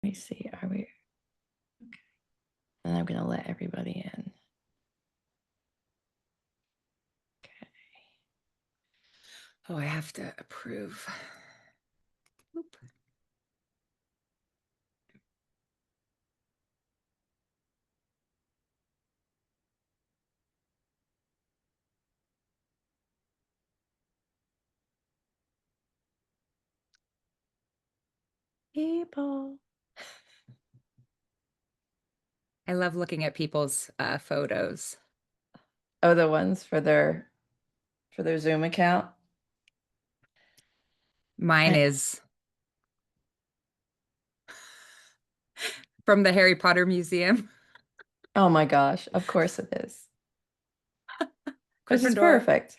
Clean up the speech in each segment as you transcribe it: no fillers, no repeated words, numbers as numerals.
Let me see, are we? Okay. And I'm gonna let everybody in. Okay. Oh, I have to approve. Oop. People. I love looking at people's photos. Oh, the ones for their Zoom account? Mine is from the Harry Potter Museum. Oh my gosh, of course it is. This is Gryffindor. perfect.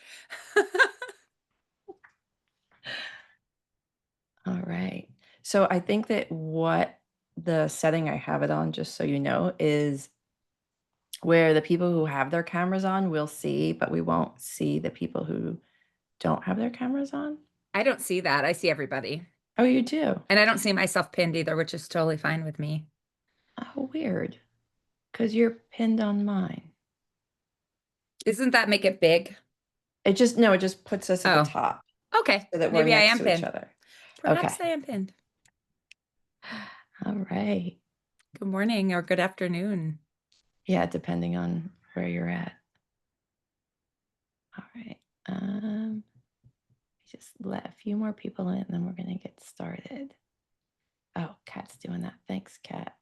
All right. So I think that what the setting I have it on, just so you know, is where the people who have their cameras on will see, but we won't see the people who don't have their cameras on. I don't see that. I see everybody. Oh, you do? And I don't see myself pinned either, which is totally fine with me. Oh, weird. Because you're pinned on mine. Doesn't that make it big? It just puts us at the Oh, top okay. so that we're Maybe I next am to each pinned. other. Okay. Perhaps I am pinned. All right. Good morning or good afternoon. Yeah, depending on where you're at. All right. Just let a few more people in, and then we're going to get started. Oh, Kat's doing that. Thanks, Kat.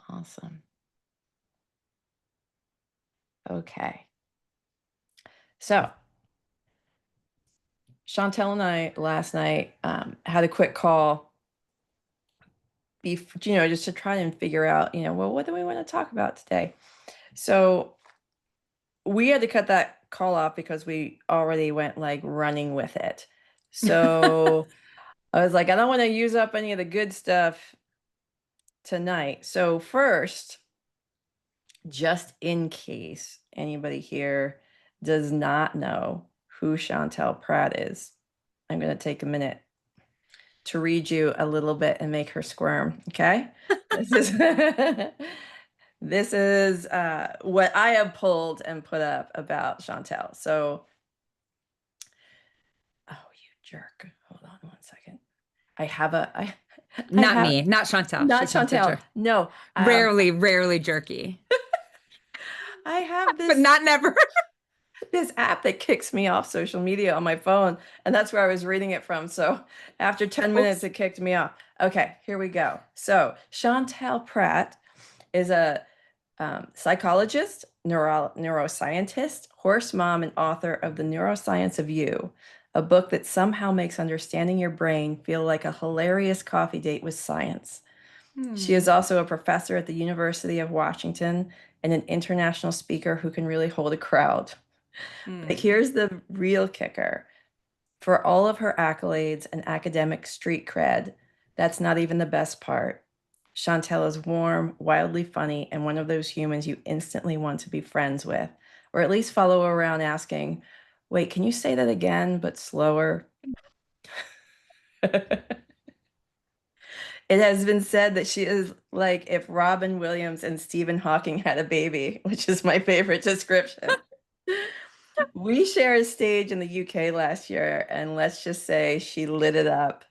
Awesome. Okay. So, Chantel and I last night had a quick call, just to try and figure out, well, what do we want to talk about today? So, we had to cut that call off because we already went like running with it. So, I was like, I don't want to use up any of the good stuff tonight. So, first, just in case anybody here does not know who Chantel Prat is, I'm going to take a minute to read you a little bit and make her squirm. Okay. This is this is what I have pulled and put up about Chantel. So, oh, you jerk. Hold on one second. I have a, I Not have, me, not Chantel. not She's not the Chantel. jerk. No, Rarely jerky, I have but this not never. this app that kicks me off social media on my phone, and that's where I was reading it from. So after 10 minutes, Oops. it kicked me off. Okay, here we go. So Chantel Prat is a psychologist, neuroscientist, horse mom, and author of The Neuroscience of You, a book that somehow makes understanding your brain feel like a hilarious coffee date with science. She is also a professor at the University of Washington and an international speaker who can really hold a crowd. But Hmm. here's the real kicker. For all of her accolades and academic street cred, that's not even the best part. Chantel is warm, wildly funny, and one of those humans you instantly want to be friends with, or at least follow around asking, wait, can you say that again, but slower? It has been said that she is like if Robin Williams and Stephen Hawking had a baby, which is my favorite description. We shared a stage in the UK last year, and let's just say she lit it up.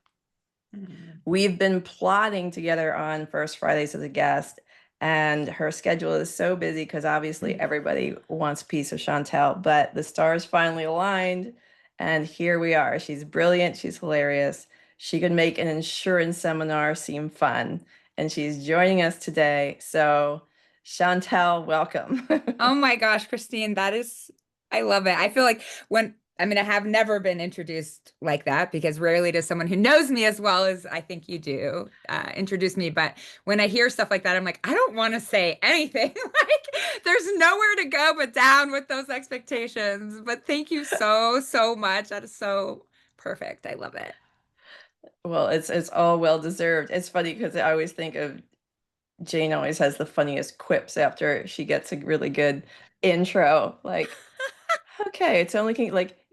Hmm. We've been plotting together on First Fridays as a guest, and her schedule is so busy because obviously everybody wants a piece of Chantel, but the stars finally aligned, and here we are. She's brilliant, she's hilarious. She could make an insurance seminar seem fun, and she's joining us today. So, Chantel, welcome. Oh my gosh, Christine, I love it. I feel like I have never been introduced like that because rarely does someone who knows me as well as I think you do introduce me. But when I hear stuff like that, I'm like, I don't want to say anything. Like, there's nowhere to go but down with those expectations. But thank you so, so much. That is so perfect. I love it. Well, it's all well deserved. It's funny because I always think of Jane always has the funniest quips after she gets a really good intro. Like, okay, it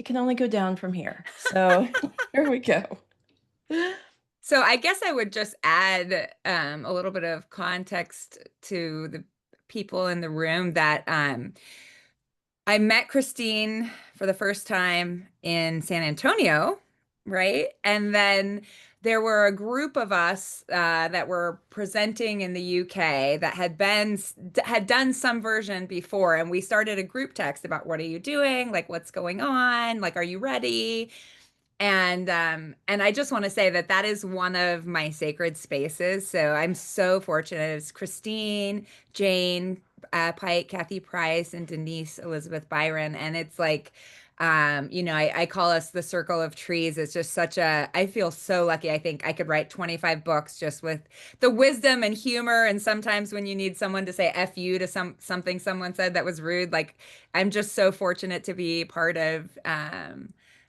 can only go down from here. So here we go. So I guess I would just add a little bit of context to the people in the room that I met Christine for the first time in San Antonio, right? And then there were a group of us that were presenting in the UK that had done some version before, and we started a group text about what are you doing, like what's going on, like are you ready? And I just want to say that that is one of my sacred spaces. So I'm so fortunate. It's Christine, Jane, Pike, Kathy Price, and Denise Elizabeth Byron. And it's like, I call us the circle of trees. It's just I feel so lucky. I think I could write 25 books just with the wisdom and humor. And sometimes when you need someone to say F you to something someone said that was rude, like I'm just so fortunate to be part of,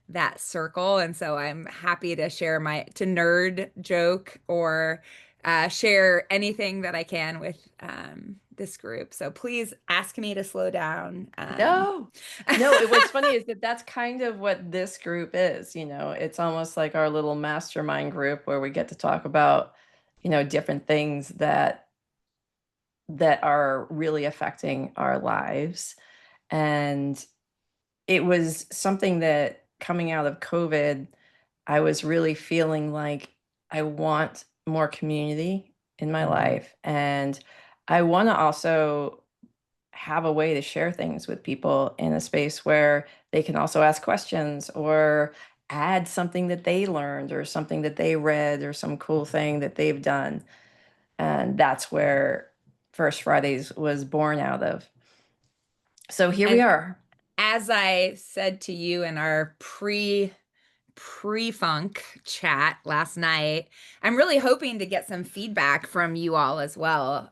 that circle. And so I'm happy to share to nerd, joke, or share anything that I can with this group. So please ask me to slow down. No, no, what's funny is that that's kind of what this group is, it's almost like our little mastermind group where we get to talk about, different things that are really affecting our lives. And it was something that coming out of COVID, I was really feeling like I want more community in my Mhm. life. And I want to also have a way to share things with people in a space where they can also ask questions or add something that they learned or something that they read or some cool thing that they've done. And that's where First Fridays was born out of. So here we And are. as I said to you in our pre-funk chat last night, I'm really hoping to get some feedback from you all as well.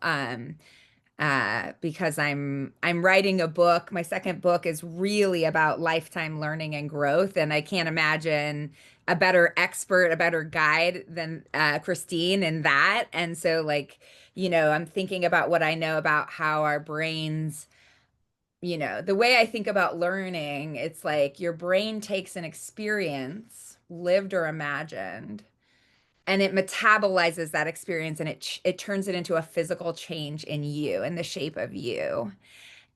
Because I'm writing a book. My second book is really about lifetime learning and growth, and I can't imagine a better expert, a better guide than Christine in that. And so, like, I'm thinking about what I know about how our brains, the way I think about learning, it's like your brain takes an experience, lived or imagined, and it metabolizes that experience and it turns it into a physical change in you and the shape of you.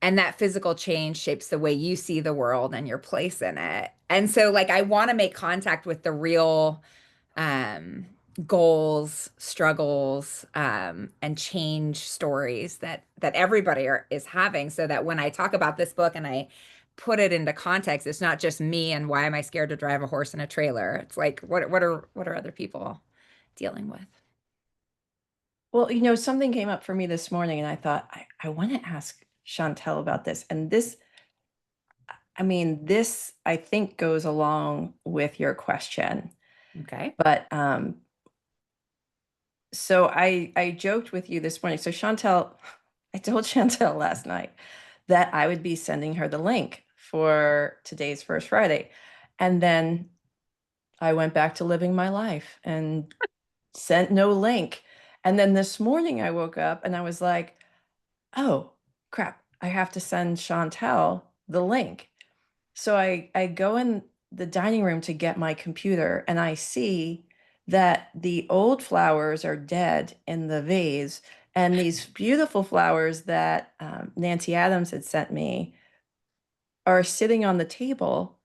And that physical change shapes the way you see the world and your place in it. And so like I want to make contact with the real um goals, struggles, and change stories that everybody is having, so that when I talk about this book and I put it into context, it's not just me and why am I scared to drive a horse in a trailer. It's like what are other people dealing with? Well, something came up for me this morning, and I thought, I want to ask Chantel about this. And this, I mean, this, I think, goes along with your question. Okay. But so I joked with you this morning. So Chantel, I told Chantel last night that I would be sending her the link for today's First Friday. And then I went back to living my life and sent no link. And then this morning I woke up and I was like, oh, crap, I have to send Chantel the link. So I go in the dining room to get my computer and I see that the old flowers are dead in the vase. And these beautiful flowers that Nancy Adams had sent me are sitting on the table.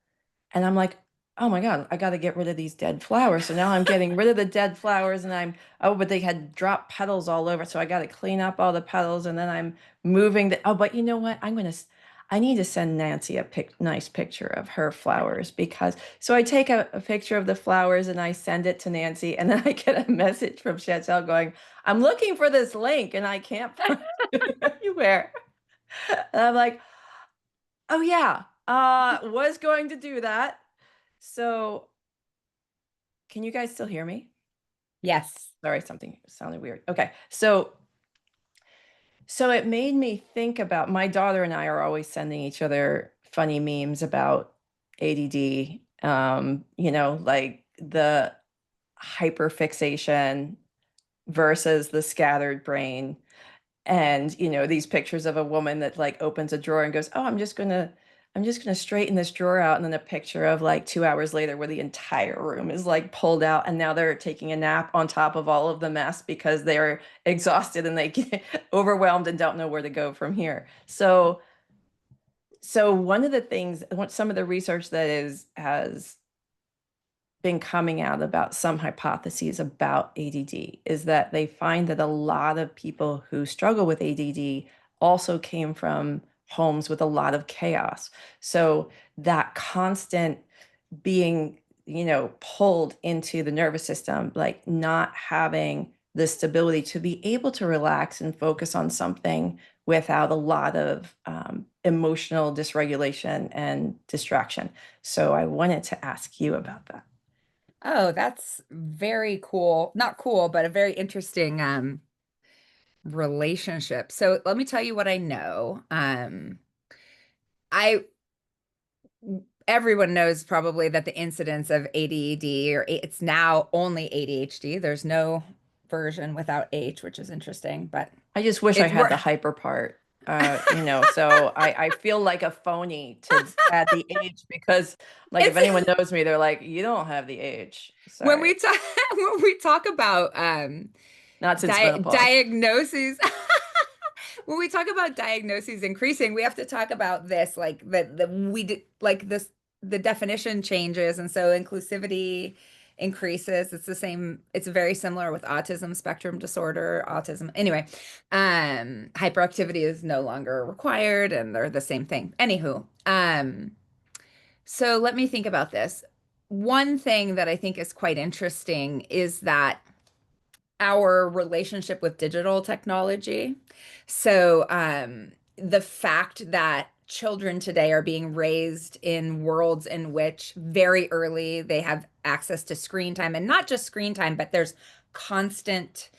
And I'm like, oh my God, I got to get rid of these dead flowers. So now I'm getting rid of the dead flowers and but they had dropped petals all over. So I got to clean up all the petals and then I'm moving but you know what? I need to send Nancy a nice picture of her flowers so I take a picture of the flowers and I send it to Nancy and then I get a message from Chantel going, I'm looking for this link and I can't find it anywhere. And I'm like, oh yeah, was going to do that. So can you guys still hear me? Yes. Sorry, something sounded weird. Okay. So it made me think about my daughter and I are always sending each other funny memes about ADD, like the hyperfixation versus the scattered brain. And, these pictures of a woman that like opens a drawer and goes, oh, I'm just going to I'm just going to straighten this drawer out. And then a picture of like 2 hours later where the entire room is like pulled out. And now they're taking a nap on top of all of the mess because they're exhausted and they get overwhelmed and don't know where to go from here. So one of the things, some of the research that has been coming out about some hypotheses about ADD is that they find that a lot of people who struggle with ADD also came from homes with a lot of chaos. So that constant being, pulled into the nervous system, like not having the stability to be able to relax and focus on something without a lot of emotional dysregulation and distraction. So I wanted to ask you about that. Oh, that's very cool. Not cool, but a very interesting relationship. So let me tell you what I know. I Everyone knows probably that the incidence of ADD, or it's now only ADHD. There's no version without H, which is interesting, but I just wish I it's had more the hyper part, so I feel like a phony to add the age because, like, if it's anyone knows me, they're like, you don't have the age. when Sorry. we talk when we talk about Not since menopause. diagnoses. When we talk about diagnoses increasing, we have to talk about this, like like this, the definition changes, and so inclusivity increases. It's the same. It's very similar with autism spectrum disorder, autism. Anyway, hyperactivity is no longer required, and they're the same thing. Anywho, so let me think about this. One thing that I think is quite interesting is that our relationship with digital technology. So, the fact that children today are being raised in worlds in which very early they have access to screen time, and not just screen time, but there's constant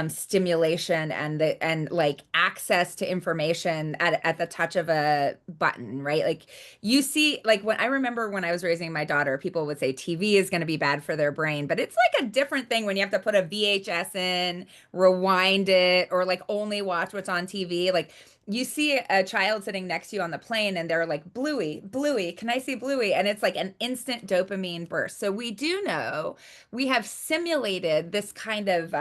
stimulation and like access to information at the touch of a button, right? Like you see, like when I remember when I was raising my daughter, people would say TV is going to be bad for their brain, but it's like a different thing when you have to put a VHS in, rewind it, or like only watch what's on TV. Like you see a child sitting next to you on the plane and they're like, Bluey, Bluey, can I see Bluey? And it's like an instant dopamine burst. So we do know we have simulated this kind of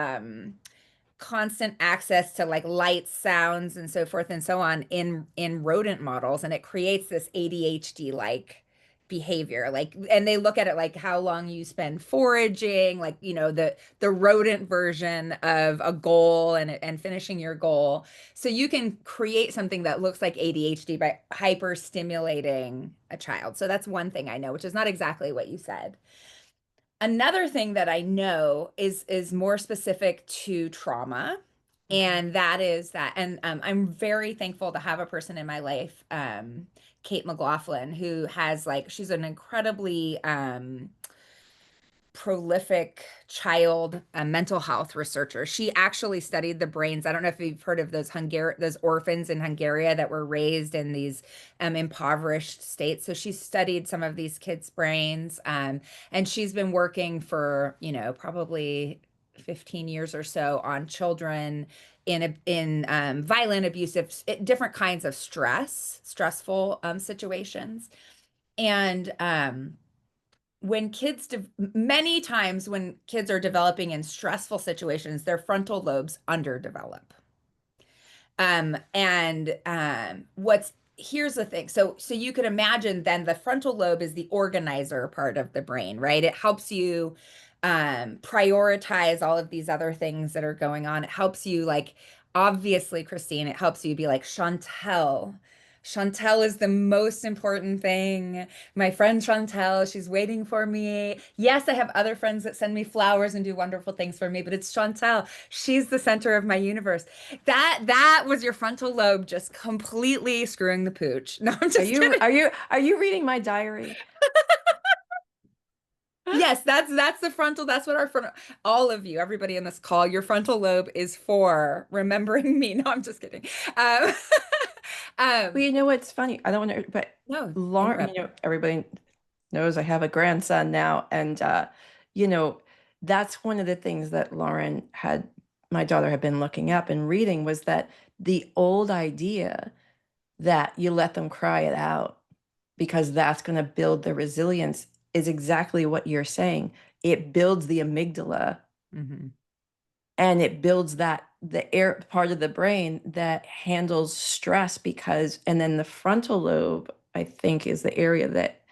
constant access to like lights, sounds, and so forth and so on in rodent models, and it creates this ADHD like behavior. Like, and they look at it like how long you spend foraging, like the rodent version of a goal and finishing your goal. So you can create something that looks like ADHD by hyper stimulating a child. So that's one thing I know, which is not exactly what you said. Another thing that I know is more specific to trauma, Mhm. and that is that, and I'm very thankful to have a person in my life, Kate McLaughlin, who has like she's an incredibly prolific child mental health researcher. She actually studied the brains. I don't know if you've heard of those orphans in Hungary that were raised in these impoverished states. So she studied some of these kids' brains, and she's been working for probably 15 years or so on children in violent, abusive, different kinds of stressful situations, and many times when kids are developing in stressful situations, their frontal lobes underdevelop. And what's Here's the thing. So you could imagine then the frontal lobe is the organizer part of the brain, right? It helps you prioritize all of these other things that are going on. It helps you like, obviously, Christine, it helps you be like, Chantel. Chantel is the most important thing. My friend Chantel, she's waiting for me. Yes, I have other friends that send me flowers and do wonderful things for me, but it's Chantel. She's the center of my universe. That was your frontal lobe just completely screwing the pooch. No, I'm Are just you kidding. are you are you reading my diary? Yes, that's the frontal. That's what our front, all of you, everybody in this call, your frontal lobe is for remembering me. No, I'm just kidding. Um, Well, um, you know what's funny? I don't want to, but no, Lauren, interrupt. everybody knows I have a grandson now, and you know, that's one of the things that my daughter had been looking up and reading was that the old idea that you let them cry it out. because that's going to build the resilience, is exactly what you're saying. It builds the amygdala, Hmm. and it builds that the air part of the brain that handles stress, because and then the frontal lobe, I think, is the area that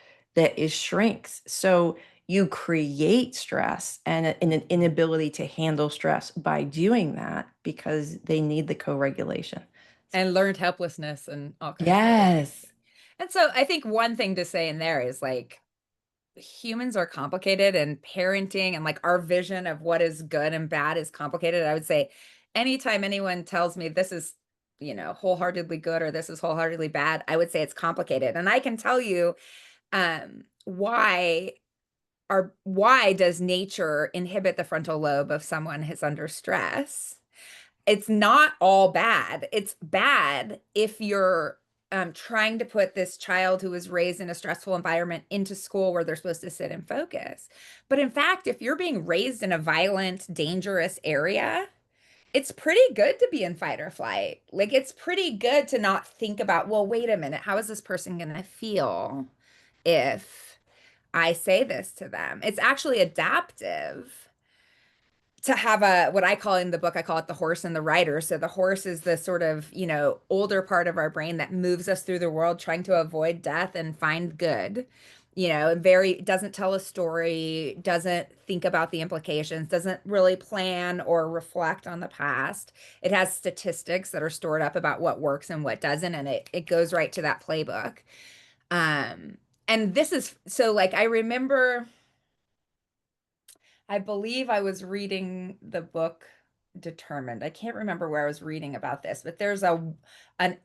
is shrinks. So you create stress and an inability to handle stress by doing that, because they need the co-regulation. And learned helplessness and all kinds of other things. Yes. And so I think one thing to say in there is like humans are complicated, and parenting and like our vision of what is good and bad is complicated. I would say anytime anyone tells me this is, wholeheartedly good or this is wholeheartedly bad, I would say it's complicated. And I can tell you why does nature inhibit the frontal lobe of someone who's under stress? It's not all bad. It's bad if you're trying to put this child who was raised in a stressful environment into school where they're supposed to sit and focus. But in fact, if you're being raised in a violent, dangerous area, it's pretty good to be in fight or flight. Like, it's pretty good to not think about, well, wait a minute, how is this person going to feel if I say this to them? It's actually adaptive to have a what I call in the book, I call it the horse and the rider. So the horse is the sort of, older part of our brain that moves us through the world trying to avoid death and find good. Very doesn't tell a story, doesn't think about the implications, doesn't really plan or reflect on the past. It has statistics that are stored up about what works and what doesn't, and it goes right to that playbook. Um, and this is so like I remember I believe I was reading the book Determined. I can't remember where I was reading about this, but there's an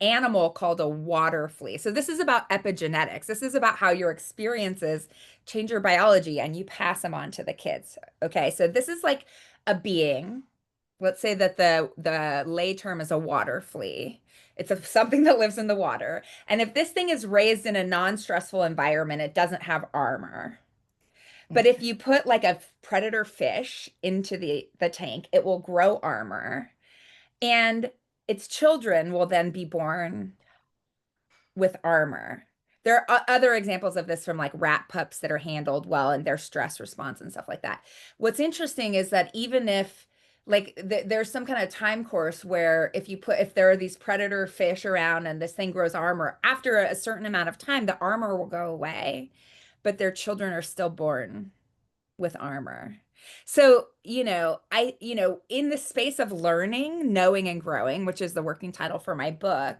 animal called a water flea. So this is about epigenetics. This is about how your experiences change your biology and you pass them on to the kids. Okay, so this is like a being. Let's say that the lay term is a water flea. It's something that lives in the water. And if this thing is raised in a non-stressful environment, it doesn't have armor. But if Okay. you put like a predator fish into the tank, it will grow armor, and its children will then be born with armor. There are other examples of this from like rat pups that are handled well and their stress response and stuff like that. What's interesting is that even if like there's some kind of time course where if there are these predator fish around and this thing grows armor, after a certain amount of time, the armor will go away, but their children are still born with armor. So, in the space of learning, knowing, and growing, which is the working title for my book,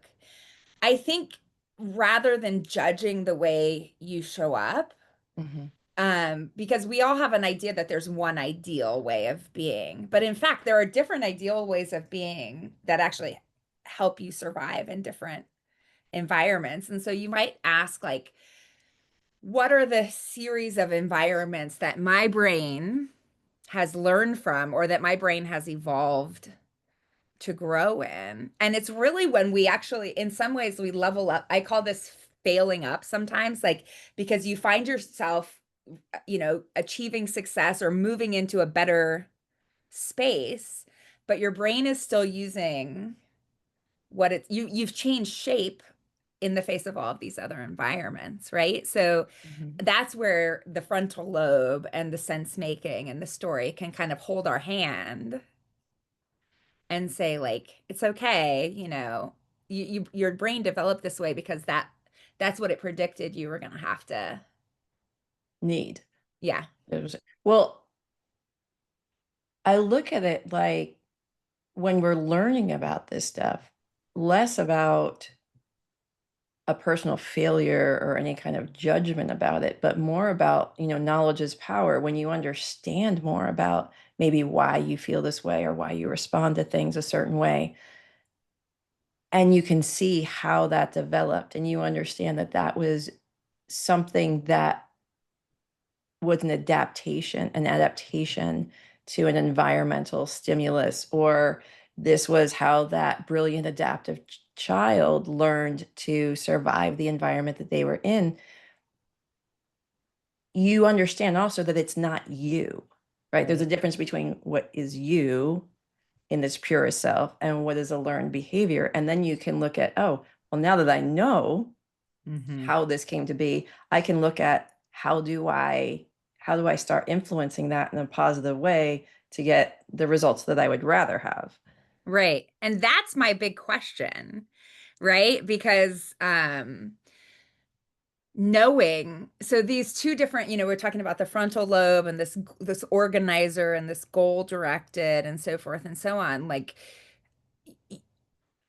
I think rather than judging the way you show up, Mhm. because we all have an idea that there's one ideal way of being, but in fact, there are different ideal ways of being that actually help you survive in different environments. And so you might ask, like, what are the series of environments that my brain has learned from or that my brain has evolved to grow in? And it's really when we actually, in some ways, we level up. I call this failing up sometimes, like, because you find yourself, achieving success or moving into a better space, but your brain is still using you've changed shape in the face of all of these other environments, right? So Mhm. that's where the frontal lobe and the sense making and the story can kind of hold our hand and say, like, it's okay, your brain developed this way because that's what it predicted you were gonna have to. Need. Yeah. Well, I look at it like, when we're learning about this stuff, less about a personal failure or any kind of judgment about it, but more about, knowledge is power. When you understand more about maybe why you feel this way or why you respond to things a certain way, and you can see how that developed, and you understand that that was something that was an adaptation to an environmental stimulus, or this was how that brilliant adaptive child learned to survive the environment that they were in. You understand also that it's not you, right? There's a Right. difference between what is you in this purest self and what is a learned behavior. And then you can look at, oh, well, now that I know, Hmm. how this came to be, I can look at how do I start influencing that in a positive way to get the results that I would rather have. Right. And that's my big question, right? Because knowing, so these two different, we're talking about the frontal lobe and this organizer and this goal directed and so forth and so on. Like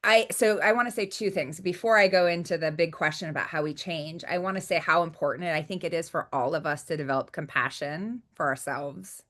I want to say two things before I go into the big question about how we change. I want to say how important I think it is for all of us to develop compassion for ourselves.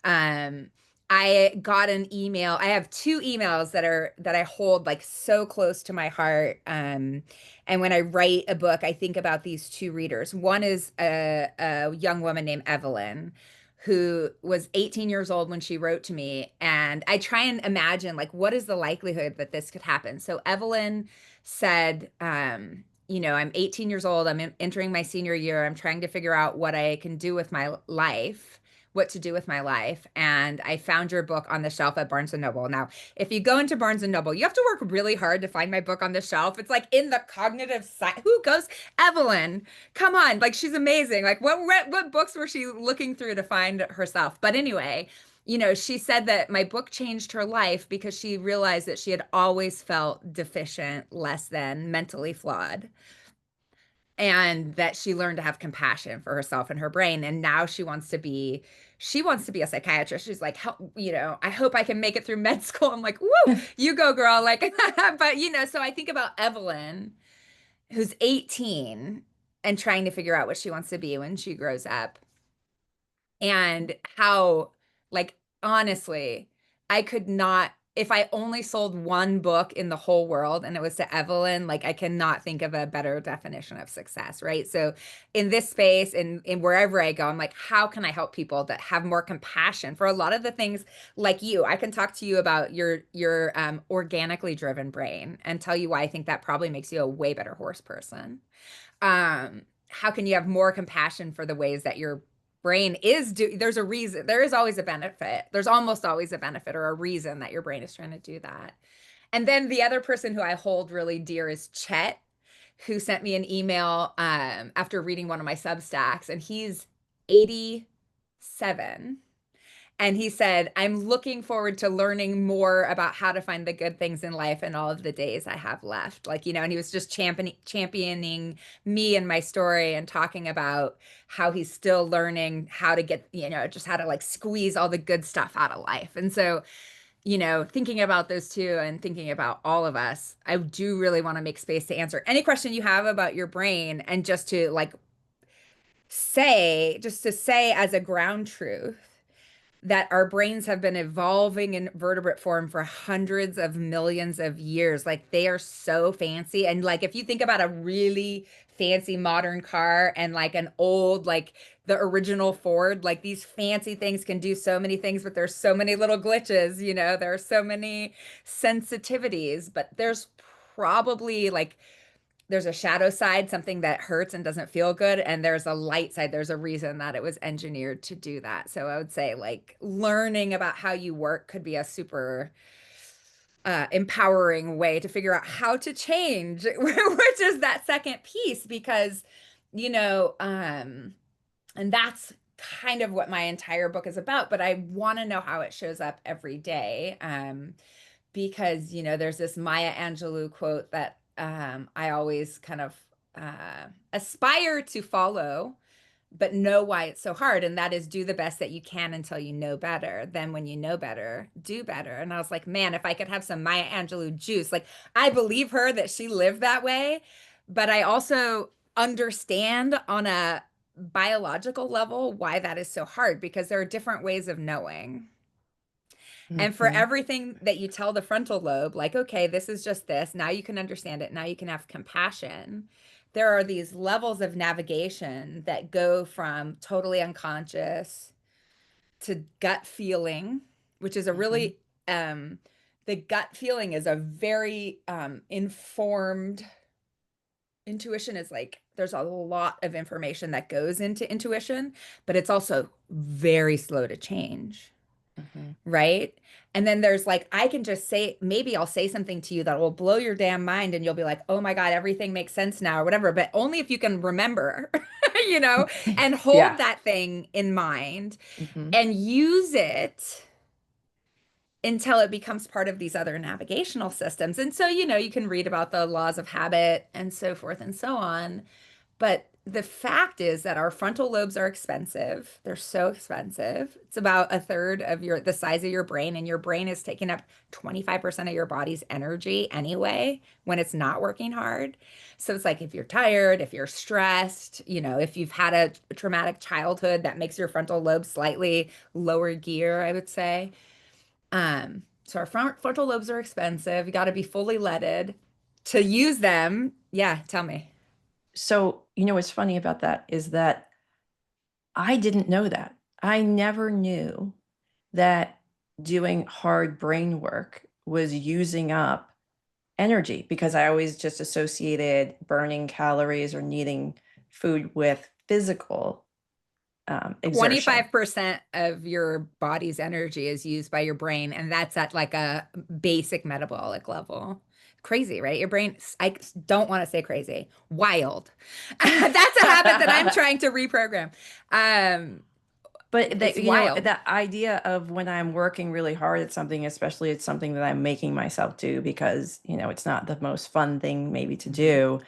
um, I got an email. I have two emails that I hold like so close to my heart. And when I write a book, I think about these two readers. One is a young woman named Evelyn, who was 18 years old when she wrote to me. And I try and imagine like what is the likelihood that this could happen. So Evelyn said, I'm 18 years old. Entering my senior year. I'm trying to figure out what I can do with my life, what to do with my life. And I found your book on the shelf at Barnes and Noble. Now, if you go into Barnes and Noble, you have to work really hard to find my book on the shelf. It's like in the cognitive side. Who goes? Evelyn, come on. Like she's amazing. Like what books was she looking through to find herself? But anyway, she said that my book changed her life because she realized that she had always felt deficient, less than, mentally flawed, and that she learned to have compassion for herself and her brain, and now she wants to be a psychiatrist. She's like, I hope I can make it through med school. I'm like, woo, you go, girl. Like but so I think about Evelyn, who's 18 and trying to figure out what she wants to be when she grows up, and how, like, honestly, I could not, if I only sold one book in the whole world and it was to Evelyn, like I cannot think of a better definition of success, right? So in this space and in wherever I go, I'm like, how can I help people that have more compassion for a lot of the things? Like you, I can talk to you about your organically driven brain and tell you why I think that probably makes you a way better horse person. How can you have more compassion for the ways that your brain is there's a reason, there is always a benefit, there's almost always a benefit or a reason that your brain is trying to do that. And then the other person who I hold really dear is Chet, who sent me an email after reading one of my Substacks, and he's 87. And he said, I'm looking forward to learning more about how to find the good things in life and all of the days I have left. Like, and he was just championing me and my story and talking about how he's still learning how to get, just how to like squeeze all the good stuff out of life. And so, thinking about those two and thinking about all of us, I do really want to make space to answer any question you have about your brain, and just to like say as a ground truth that our brains have been evolving in vertebrate form for hundreds of millions of years. Like they are so fancy. And like if you think about a really fancy modern car and like an old, like the original Ford, like these fancy things can do so many things, but there's so many little glitches, there are so many sensitivities, but there's probably like there's a shadow side, something that hurts and doesn't feel good, and there's a light side. There's a reason that it was engineered to do that. So I would say like learning about how you work could be a super empowering way to figure out how to change, which is that second piece, because you know and that's kind of what my entire book is about, but I want to know how it shows up every day. Because there's this Maya Angelou quote that I always kind of aspire to follow, but know why it's so hard. And that is, do the best that you can until you know better. Then when you know better, do better. And I was like, man, if I could have some Maya Angelou juice, like I believe her that she lived that way, but I also understand on a biological level why that is so hard, because there are different ways of knowing. And for Mhm. everything that you tell the frontal lobe, like, okay, this is just this. Now you can understand it. Now you can have compassion. There are these levels of navigation that go from totally unconscious to gut feeling, which is a Mhm. really, the gut feeling is a very informed. Intuition is like, there's a lot of information that goes into intuition, but it's also very slow to change. Mhm. right? And then there's like, I can just say, maybe I'll say something to you that will blow your damn mind and you'll be like, oh my God, everything makes sense now or whatever. But only if you can remember, you know, and hold Yeah. that thing in mind Hmm. and use it until it becomes part of these other navigational systems. And so, you know, you can read about the laws of habit and so forth and so on. But the fact is that our frontal lobes are expensive. They're so expensive. It's about a third of the size of your brain, and your brain is taking up 25% of your body's energy anyway when it's not working hard. So it's like if you're tired, if you're stressed, you know, if you've had a traumatic childhood that makes your frontal lobe slightly lower gear, I would say. So our frontal lobes are expensive. You got to be fully leaded to use them. Yeah, tell me. So, what's funny about that is that I didn't know that. I never knew that doing hard brain work was using up energy because I always just associated burning calories or needing food with physical exertion. 25% of your body's energy is used by your brain, and that's at like a basic metabolic level. Crazy, right? Your brain, I don't want to say crazy, wild. That's a habit that I'm trying to reprogram. Um, But it's that, wild. that idea of when I'm working really hard at something, especially it's something that I'm making myself do because, it's not the most fun thing maybe to Mhm. do.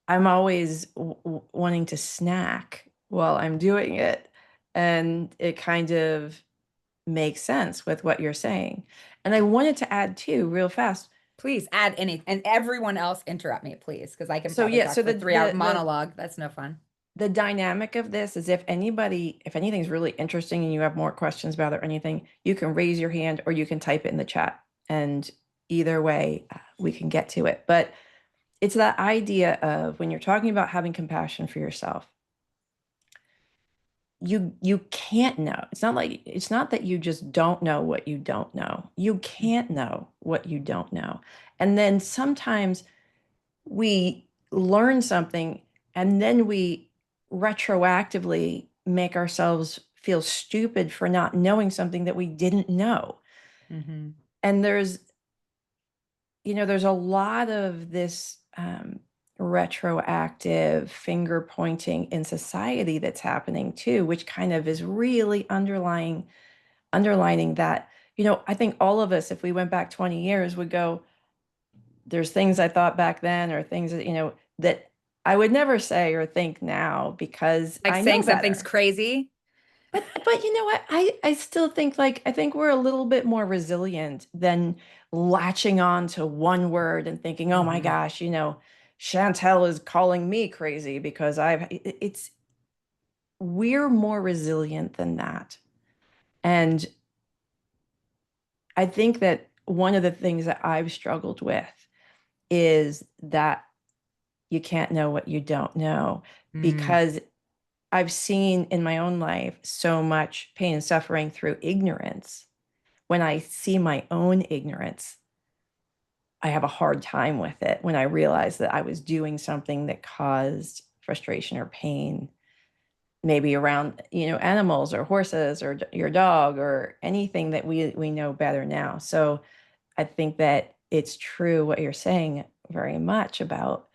I'm always wanting to snack while I'm doing it. And it kind of makes sense with what you're saying. And I wanted to add too, real fast. Please add any, and everyone else interrupt me, please, because I can So probably yeah, talk so for the 3 hour the the monologue. That's no fun. the dynamic of this is if anything's really interesting and you have more questions about it or anything, you can raise your hand or you can type it in the chat. And either way, we can get to it. But it's that idea of when you're talking about having compassion for yourself, you can't know. It's not that you just don't know what you don't know. You can't know what you don't know. And then sometimes we learn something and then we retroactively make ourselves feel stupid for not knowing something that we didn't know. Mm-hmm. And there's a lot of this retroactive finger pointing in society that's happening too, which kind of is really underlining that, I think all of us, if we went back 20 years, would go, there's things I thought back then or things that, that I would never say or think now because Like I saying know something's better. crazy. But you know what? I still think I think we're a little bit more resilient than latching on to one word and thinking, oh my Hmm. gosh, Chantel is calling me crazy because it's we're more resilient than that. And I think that one of the things that I've struggled with is that you can't know what you don't know Mm. because I've seen in my own life so much pain and suffering through ignorance. When I see my own ignorance, I have a hard time with it when I realize that I was doing something that caused frustration or pain, maybe around, animals or horses or your dog or anything that we know better now. So I think that it's true what you're saying very much about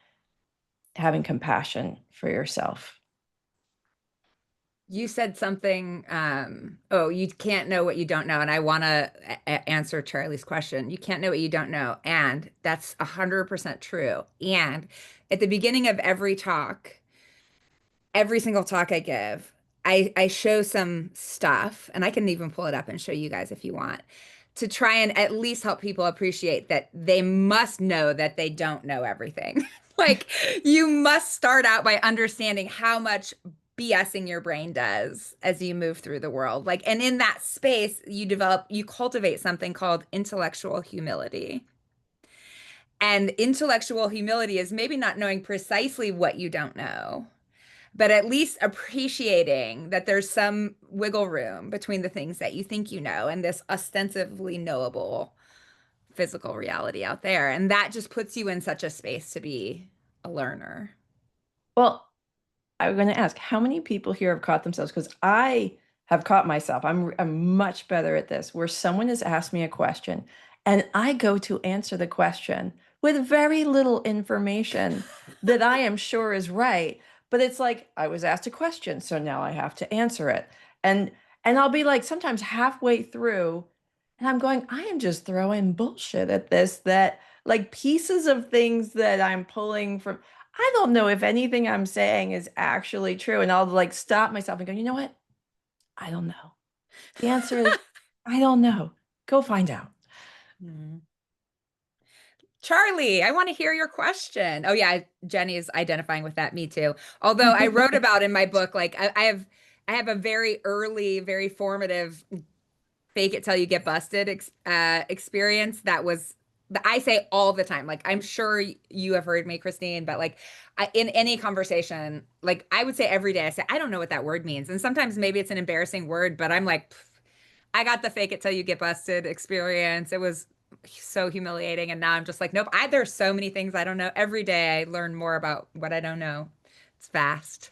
having compassion for yourself. You said something, oh, you can't know what you don't know. And I want to answer Charlie's question. You can't know what you don't know. And that's 100% true. And at the beginning of every single talk I give, I show some stuff, and I can even pull it up and show you guys if you want, to try and at least help people appreciate that they must know that they don't know everything. Like, you must start out by understanding how much BSing your brain does as you move through the world. Like, and in that space, you cultivate something called intellectual humility. And intellectual humility is maybe not knowing precisely what you don't know, but at least appreciating that there's some wiggle room between the things that you think you know and this ostensibly knowable physical reality out there. And that just puts you in such a space to be a learner. Well, I'm going to ask how many people here have caught themselves because I have caught myself. I'm much better at this, where someone has asked me a question and I go to answer the question with very little information that I am sure is right. But it's like I was asked a question, so now I have to answer it. And and I'll be like sometimes halfway through, and I'm going, I am just throwing bullshit at this, that like pieces of things that I'm pulling from. I don't know if anything I'm saying is actually true. And I'll like stop myself and go, you know what? I don't know. The answer is, I don't know. Go find out. Hmm. Charlie, I want to hear your question. Oh yeah, Jenny is identifying with that. Me too. Although I wrote about in my book, like I have a very early, very formative fake it till you get busted experience that was that I say all the time. Like I'm sure you have heard me, Christine, but like in any conversation, like I would say every day, I say I don't know what that word means, and sometimes maybe it's an embarrassing word, but I'm like, I got the fake it till you get busted experience. It was so humiliating. And now I'm just like, nope, there's so many things I don't know. Every day I learn more about what I don't know. It's fast.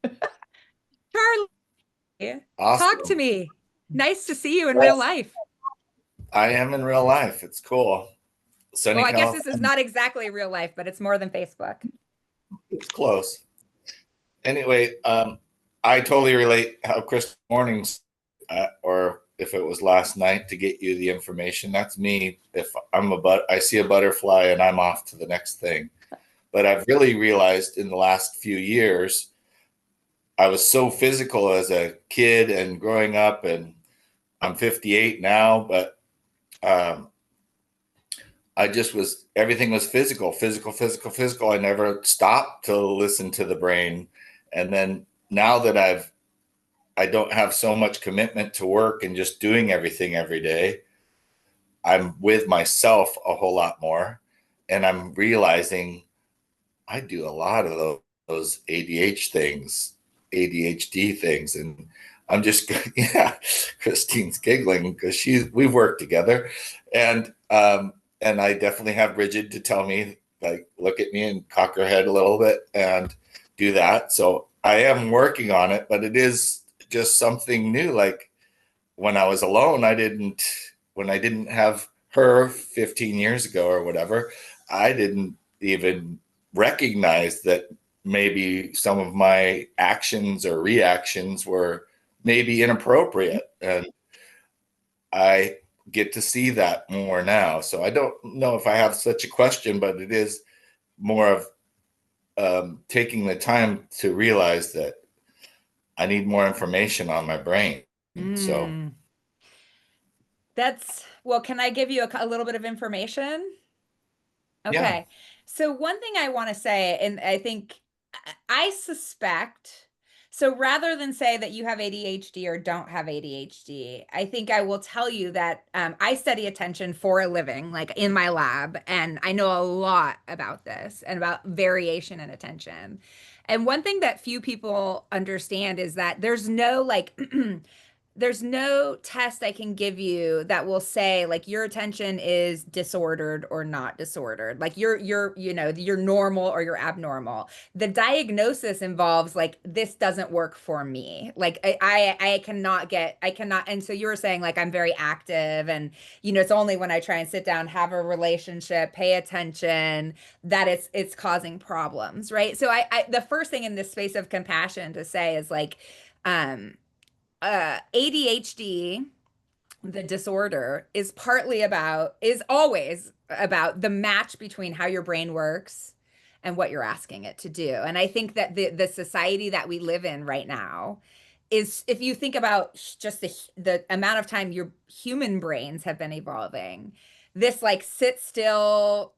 Charlie, talk to Awesome. me. Nice to see you in real Yes, life. I am in real life. It's cool. Well, Sunny I guess this is California. not exactly real life, but it's more than Facebook. It's close. Anyway, I totally relate how Chris mornings, or if it was last night to get you the information. That's me. If I see a butterfly and I'm off to the next thing. But I've really realized in the last few years, I was so physical as a kid and growing up, and I'm 58 now, but um, I just was, everything was physical, physical, physical, physical. I never stopped to listen to the brain. And then now that I don't have so much commitment to work and just doing everything every day, I'm with myself a whole lot more. And I'm realizing I do a lot of those ADHD things. And I'm just, yeah, Christine's giggling because we've worked together. And, and I definitely have Bridget to tell me, like, look at me and cock her head a little bit and do that. So I am working on it, but it is just something new. Like when I was alone, when I didn't have her 15 years ago or whatever, I didn't even recognize that maybe some of my actions or reactions were maybe inappropriate. And I get to see that more now. So I don't know if I have such a question, but it is more of taking the time to realize that I need more information on my brain. So, Mm. Well, can I give you a little bit of information? yeah. Okay. So one thing I want to say, and I think I suspect, so rather than say that you have ADHD or don't have ADHD, I think I will tell you that I study attention for a living, like in my lab, and I know a lot about this and about variation in attention. And one thing that few people understand is that there's no like there's no test I can give you that will say like your attention is disordered or not disordered. Like you're normal or you're abnormal. The diagnosis involves like this doesn't work for me. Like I cannot, and so you were saying like I'm very active and it's only when I try and sit down, have a relationship, pay attention that it's causing problems, right? So I the first thing in this space of compassion to say is like um ADHD, the disorder, is always about the match between how your brain works and what you're asking it to do. And I think that the society that we live in right now is, if you think about just the amount of time your human brains have been evolving, this like sit still,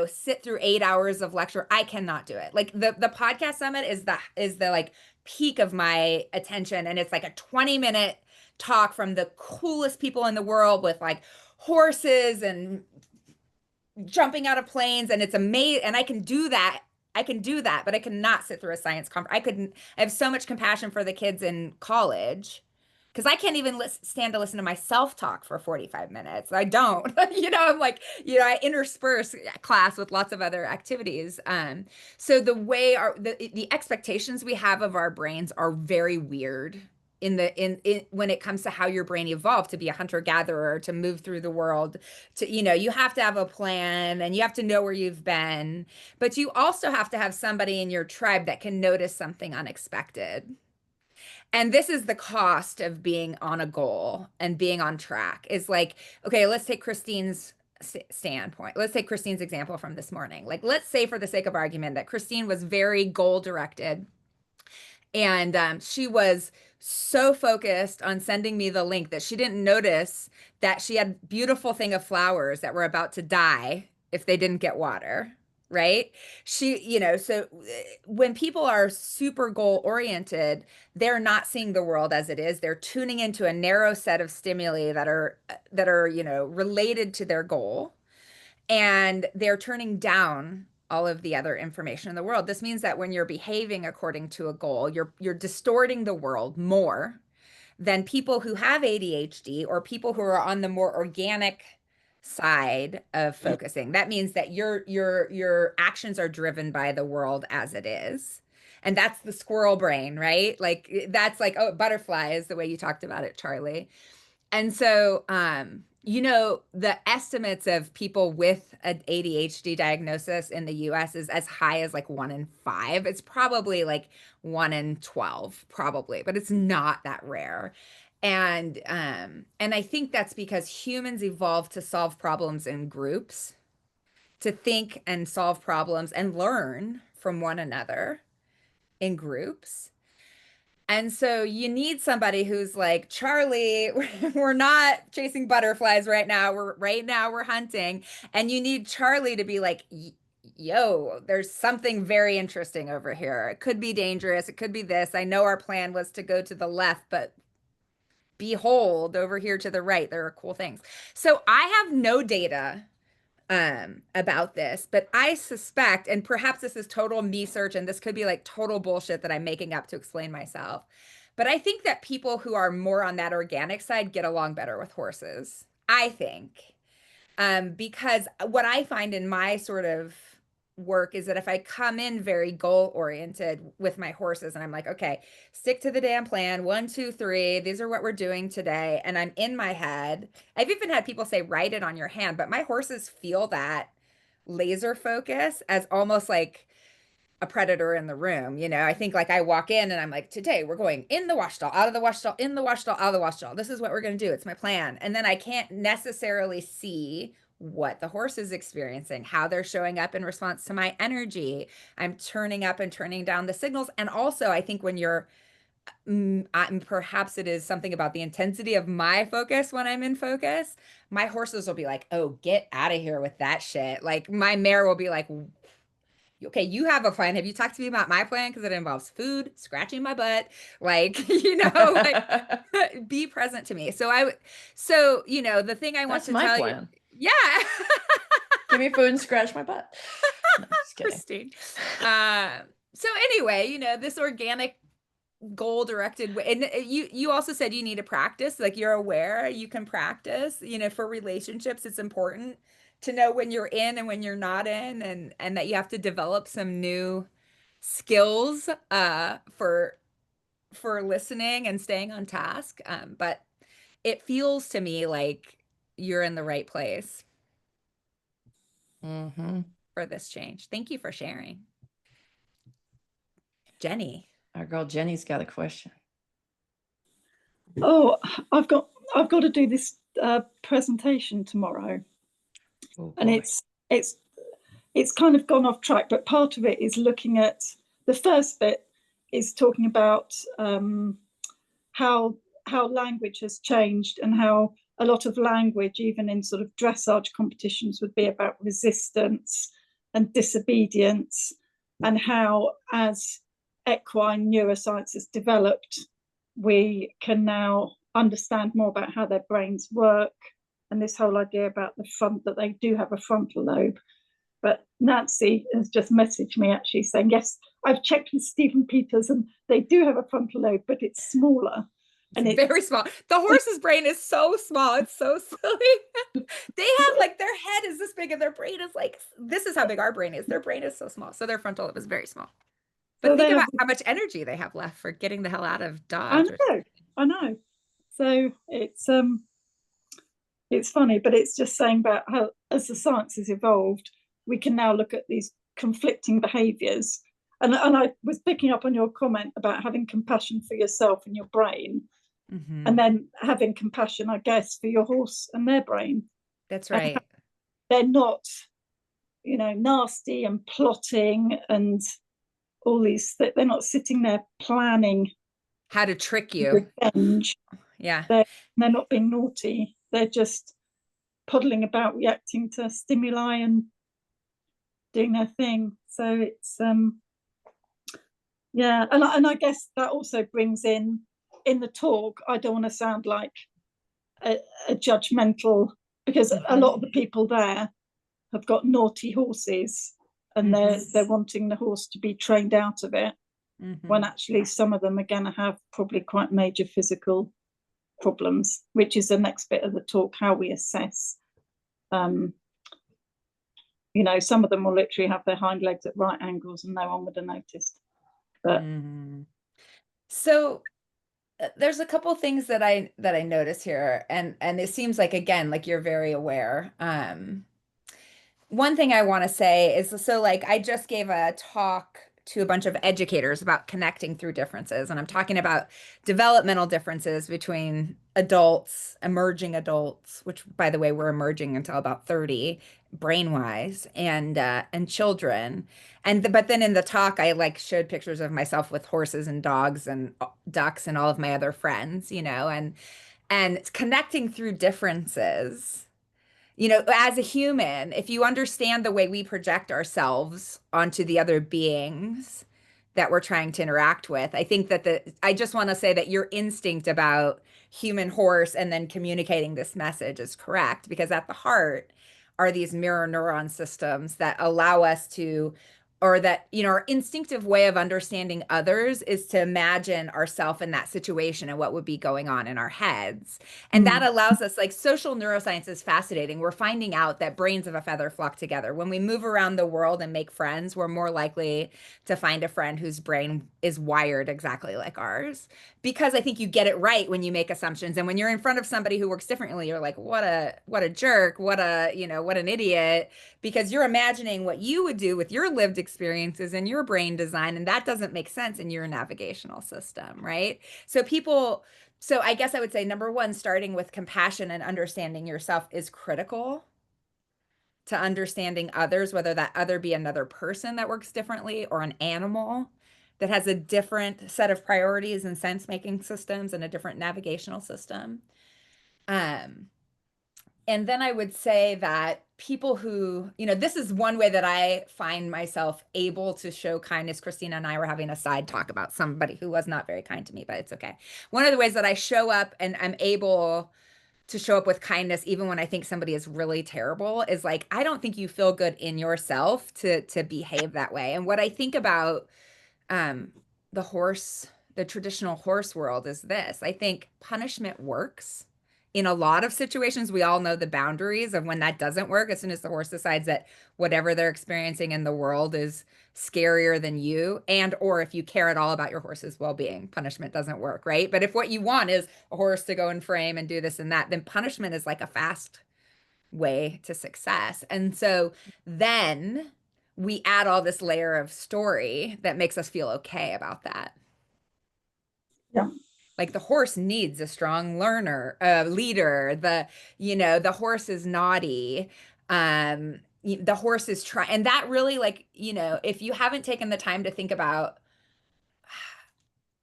sit through 8 hours of lecture. I cannot do it. Like the podcast summit is the like peak of my attention. And it's like a 20-minute talk from the coolest people in the world with like horses and jumping out of planes, and it's amazing. And I can do that, but I cannot sit through a science conference. I have so much compassion for the kids in college because I can't even stand to listen to myself talk for 45 minutes. I don't. I'm like, I intersperse class with lots of other activities. So the way the expectations we have of our brains are very weird in when it comes to how your brain evolved to be a hunter-gatherer, to move through the world, to, you have to have a plan and you have to know where you've been, but you also have to have somebody in your tribe that can notice something unexpected. And this is the cost of being on a goal and being on track, is like, okay, let's take Christine's standpoint. Let's take Christine's example from this morning. Like, let's say for the sake of argument that Christine was very goal directed, and she was so focused on sending me the link that she didn't notice that she had a beautiful thing of flowers that were about to die if they didn't get water, right? So when people are super goal oriented, they're not seeing the world as it is. They're tuning into a narrow set of stimuli that are related to their goal, and they're turning down all of the other information in the world. This means that when you're behaving according to a goal, you're distorting the world more than people who have ADHD or people who are on the more organic side of focusing. That means that your actions are driven by the world as it is. And that's the squirrel brain, right? Like, that's like, oh, butterfly is the way you talked about it, Charlie. And so, the estimates of people with an ADHD diagnosis in the US is as high as like 1 in 5. It's probably like 1 in 12, probably, but it's not that rare. And I think that's because humans evolved to solve problems in groups, to think and solve problems and learn from one another in groups. And so you need somebody who's like, Charlie, we're not chasing butterflies right now. We're hunting. And you need Charlie to be like, yo, there's something very interesting over here. It could be dangerous. It could be this. I know our plan was to go to the left, but behold, over here to the right, there are cool things. So I have no data about this, but I suspect, and perhaps this is total me search, and this could be like total bullshit that I'm making up to explain myself, but I think that people who are more on that organic side get along better with horses. I think, because what I find in my sort of work is that if I come in very goal oriented with my horses and I'm like, okay, stick to the damn plan, 1, 2, 3, these are what we're doing today, and I'm in my head. I've even had people say, write it on your hand, but my horses feel that laser focus as almost like a predator in the room. I think like I walk in and I'm like, today we're going in the wash stall, out of the wash stall, in the wash stall, out of the wash stall. This is what we're going to do. It's my plan. And then I can't necessarily see what the horse is experiencing, how they're showing up in response to my energy. I'm turning up and turning down the signals. And also, I think when you're, perhaps it is something about the intensity of my focus when I'm in focus, my horses will be like, oh, get out of here with that shit. Like, my mare will be like, okay, you have a plan. Have you talked to me about my plan? Because it involves food, scratching my butt, like, like, be present to me. So the thing I want That's to my tell plan. you, yeah, Give me food and scratch my butt. No, just kidding. Christine. So anyway, this organic goal directed way, and you also said you need to practice, like, you're aware you can practice. For relationships, it's important to know when you're in and when you're not in, and that you have to develop some new skills for listening and staying on task. But it feels to me like you're in the right place for this change. Thank you for sharing. Jenny. Our girl Jenny's got a question. Oh, I've got to do this presentation tomorrow. Oh, and it's kind of gone off track, but part of it is looking at the first bit is talking about how language has changed, and how a lot of language, even in sort of dressage competitions, would be about resistance and disobedience, and how, as equine neuroscience has developed, we can now understand more about how their brains work, and this whole idea about that they do have a frontal lobe. But Nancy has just messaged me actually saying, yes, I've checked with Stephen Peters and they do have a frontal lobe, but it's smaller. And it's very small. The horse's brain is so small. It's so silly. They have, like, their head is this big and their brain is like, this is how big our brain is. Their brain is so small. So their frontal lobe is very small. But think about how much energy they have left for getting the hell out of Dodge. I know. I know. So it's funny, but it's just saying about how, as the science has evolved, we can now look at these conflicting behaviors. And I was picking up on your comment about having compassion for yourself and your brain, and then having compassion, I guess, for your horse and their brain. That's right. They're not, nasty and plotting and all these. They're not sitting there planning how to trick you. Revenge. Yeah. They're not being naughty. They're just puddling about, reacting to stimuli and doing their thing. So it's yeah, and I guess that also brings in the talk. I don't want to sound like a judgmental, because a lot of the people there have got naughty horses, and they're wanting the horse to be trained out of it, when actually some of them are going to have probably quite major physical problems, which is the next bit of the talk, how we assess. Some of them will literally have their hind legs at right angles and no one would have noticed. But so there's a couple things that I notice here, and it seems like, again, like you're very aware. One thing I want to say is, so like I just gave a talk to a bunch of educators about connecting through differences, and I'm talking about developmental differences between adults, emerging adults, which, by the way, we're emerging until about 30 brain-wise, and children. But then in the talk, I like showed pictures of myself with horses and dogs and ducks and all of my other friends, and connecting through differences. As a human, if you understand the way we project ourselves onto the other beings that we're trying to interact with, I think that I just want to say that your instinct about human horse and then communicating this message is correct, because at the heart are these mirror neuron systems that allow us to, or that, our instinctive way of understanding others is to imagine ourselves in that situation and what would be going on in our heads. And that allows us, like, social neuroscience is fascinating. We're finding out that brains of a feather flock together. When we move around the world and make friends, we're more likely to find a friend whose brain is wired exactly like ours. Because I think you get it right when you make assumptions. And when you're in front of somebody who works differently, you're like, what a jerk, what an idiot, because you're imagining what you would do with your lived experiences and your brain design, and that doesn't make sense in your navigational system, right? So I guess I would say, number one, starting with compassion and understanding yourself is critical to understanding others, whether that other be another person that works differently or an animal that has a different set of priorities and sense-making systems and a different navigational system. And then I would say that people who, this is one way that I find myself able to show kindness. Christina and I were having a side talk about somebody who was not very kind to me, but it's okay. One of the ways that I show up and I'm able to show up with kindness, even when I think somebody is really terrible, is like, I don't think you feel good in yourself to behave that way. And what I think about the traditional horse world is this. I think punishment works in a lot of situations. We all know the boundaries of when that doesn't work. As soon as the horse decides that whatever they're experiencing in the world is scarier than you, and or if you care at all about your horse's well-being, punishment doesn't work, right? But if what you want is a horse to go in frame and do this and that, then punishment is like a fast way to success. And so then we add all this layer of story that makes us feel okay about that. yeah. Like the horse needs a strong leader. The horse is naughty. The horse is trying, and that really, like, if you haven't taken the time to think about,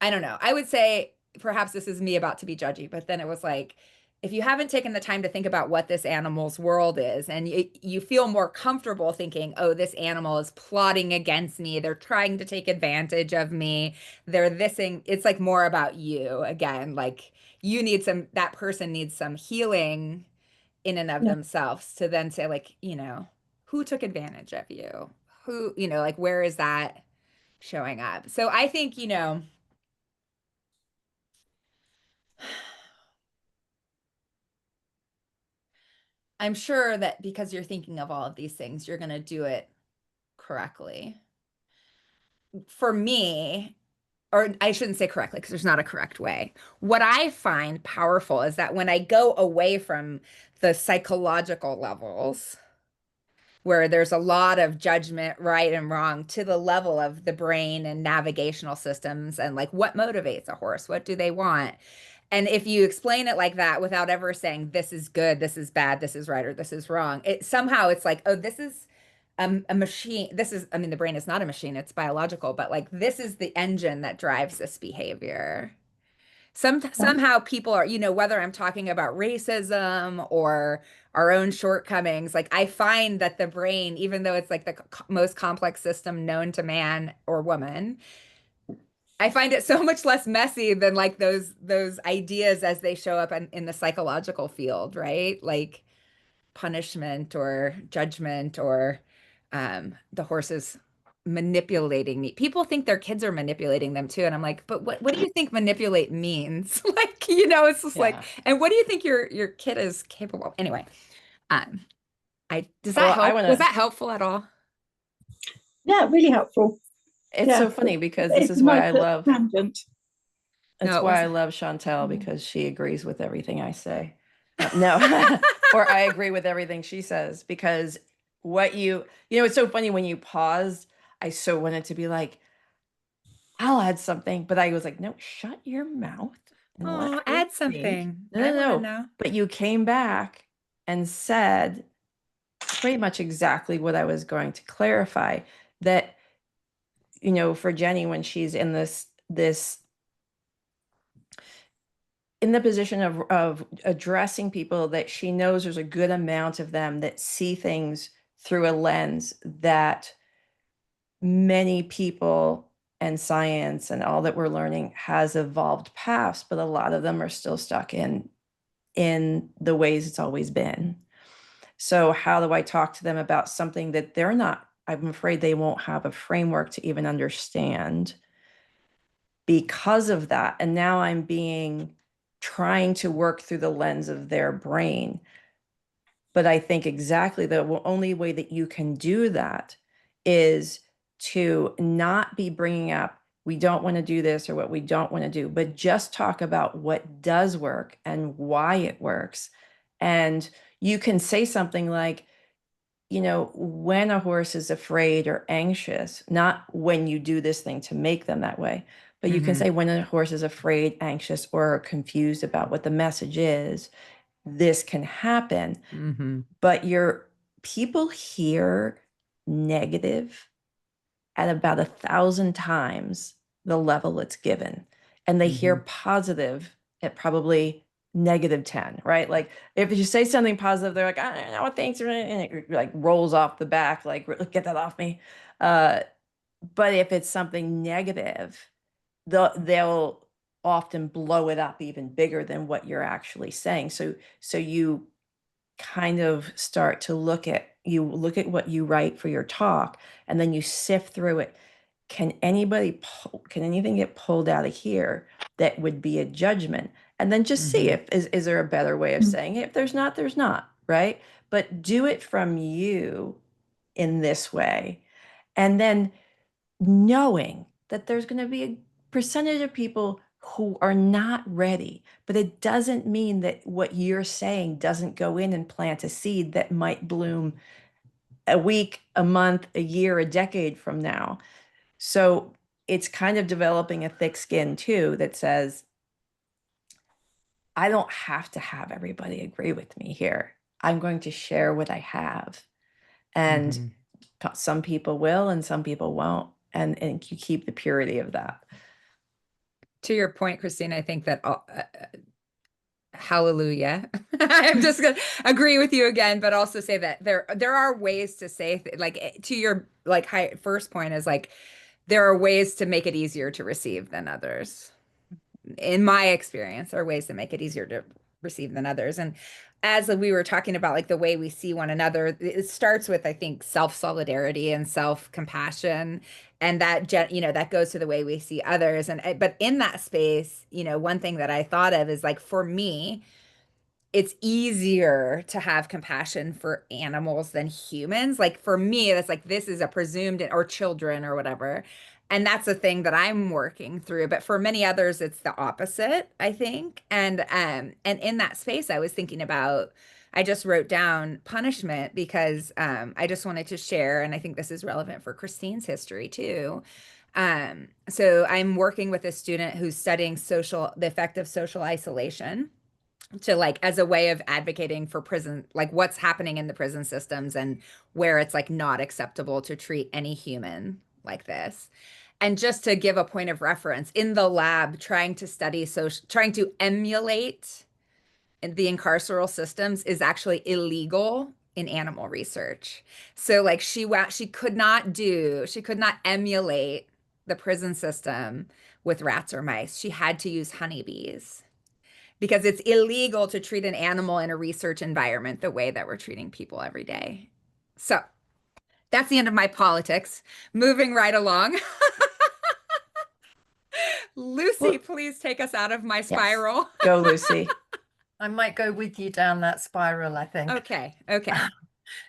I don't know, I would say perhaps this is me about to be judgy, but then it was like, if you haven't taken the time to think about what this animal's world is, and you feel more comfortable thinking, oh, this animal is plotting against me, they're trying to take advantage of me, it's like more about you again. Like that person needs some healing in and of themselves to then say, like, who took advantage of you? Who, like, where is that showing up? So I think, I'm sure that because you're thinking of all of these things, you're going to do it correctly. For me, or I shouldn't say correctly because there's not a correct way. What I find powerful is that when I go away from the psychological levels, where there's a lot of judgment, right and wrong, to the level of the brain and navigational systems and like what motivates a horse, what do they want? And if you explain it like that without ever saying this is good, this is bad, this is right, or this is wrong, it somehow it's like, oh, this is a machine. This is, I mean, the brain is not a machine, it's biological, but like this is the engine that drives this behavior. Somehow people are, whether I'm talking about racism or our own shortcomings, like I find that the brain, even though it's like the most complex system known to man or woman, I find it so much less messy than like those ideas as they show up in the psychological field, right? Like punishment or judgment or the horses manipulating me. People think their kids are manipulating them too. And I'm like, but what do you think manipulate means? Like, it's just like, Yeah. and what do you think your kid is capable of? Anyway, um, does that Well, I help? want Was to. that helpful at all? Yeah, really helpful. It's Yeah, so funny because this it's is a why nice I little love. tangent. That's No, it why I wasn't. love Chantel, Mm. because she agrees with everything I say. No, or I agree with everything she says, because it's so funny when you paused. I so wanted to be like, I'll add something, but I was like, no, shut your mouth and let Oh, her add speak. something. No, I no, want to no. know. But you came back and said pretty much exactly what I was going to clarify, that, for Jenny, when she's in this in the position of addressing people, that she knows there's a good amount of them that see things through a lens that many people and science and all that we're learning has evolved past, but a lot of them are still stuck in the ways it's always been. So how do I talk to them about something that they're not, I'm afraid they won't have a framework to even understand because of that? And now I'm trying to work through the lens of their brain. But I think exactly the only way that you can do that is to not be bringing up, we don't want to do this or what we don't want to do, but just talk about what does work and why it works. And you can say something like, when a horse is afraid or anxious, not when you do this thing to make them that way, but you can Mm-hmm. say when a horse is afraid, anxious, or confused about what the message is, this can happen. Mm-hmm. But your people hear negative at about 1,000 times the level it's given, and they hear Mm-hmm. positive at probably -10, right? Like if you say something positive, they're like, I don't know what thanks, and it like rolls off the back, like get that off me. But if it's something negative, they'll often blow it up even bigger than what you're actually saying. So you kind of start to look at what you write for your talk, and then you sift through it. Can anything get pulled out of here that would be a judgment? And then just see Mm-hmm. if is there a better way of Mm. saying it. If there's not, there's not, right? But do it from you in this way. And then knowing that there's going to be a percentage of people who are not ready, but it doesn't mean that what you're saying doesn't go in and plant a seed that might bloom a week, a month, a year, a decade from now. So it's kind of developing a thick skin too that says, I don't have to have everybody agree with me here. I'm going to share what I have. And Mm-hmm. some people will and some people won't. And you keep the purity of that. To your point, Christine, I think that hallelujah. I'm just gonna agree with you again, but also say that there are ways to say to your first point is like there are ways to make it easier to receive than others. In my experience, there are ways to make it easier to receive than others. And as we were talking about like the way we see one another, it starts with, I think, self-solidarity and self-compassion. And that goes to the way we see others. But in that space, one thing that I thought of is like, for me, it's easier to have compassion for animals than humans. Like for me, that's like, this is a presumed, or children or whatever. And that's a thing that I'm working through. But for many others, it's the opposite, I think. And in that space, I was thinking about, I just wrote down punishment because I just wanted to share, and I think this is relevant for Christine's history too. So I'm working with a student who's studying the effect of social isolation to like as a way of advocating for prison, like what's happening in the prison systems and where it's like not acceptable to treat any human like this. And just to give a point of reference, in the lab, trying to emulate the incarceral systems is actually illegal in animal research. So like she could not emulate the prison system with rats or mice. She had to use honeybees because it's illegal to treat an animal in a research environment the way that we're treating people every day. So that's the end of my politics. Moving right along. Lucy, please take us out of my spiral. Yes. Go, Lucy. I might go with you down that spiral, I think. Okay.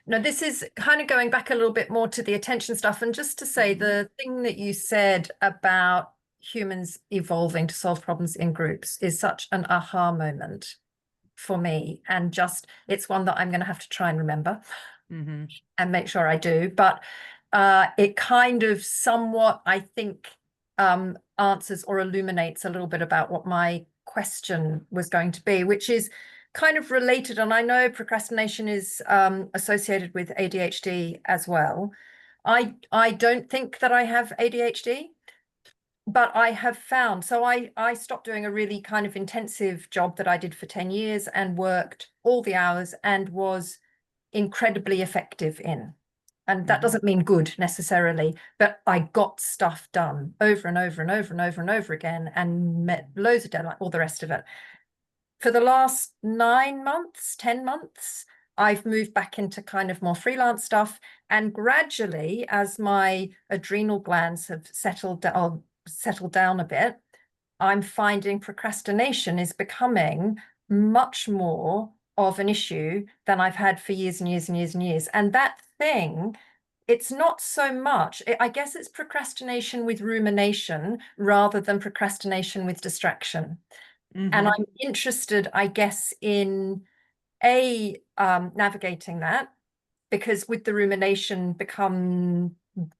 No, this is kind of going back a little bit more to the attention stuff. And just to say, the thing that you said about humans evolving to solve problems in groups is such an aha moment for me. And just, it's one that I'm going to have to try and remember and make sure I do. But it kind of somewhat, I think, answers or illuminates a little bit about what my question was going to be, which is kind of related. And I know procrastination is associated with ADHD as well. I don't think that I have ADHD, but I have found, so I stopped doing a really kind of intensive job that I did for 10 years and worked all the hours and was incredibly effective in. And that doesn't mean good necessarily, but I got stuff done over and over and over and over and over again and met loads of deadlines, all the rest of it. For the last 9 months, 10 months, I've moved back into kind of more freelance stuff. And gradually, as my adrenal glands have settled down a bit, I'm finding procrastination is becoming much more of an issue than I've had for years and years and years and years. And that thing, it's not so much, I guess it's procrastination with rumination rather than procrastination with distraction. And I'm interested, I guess, in navigating that, because with the rumination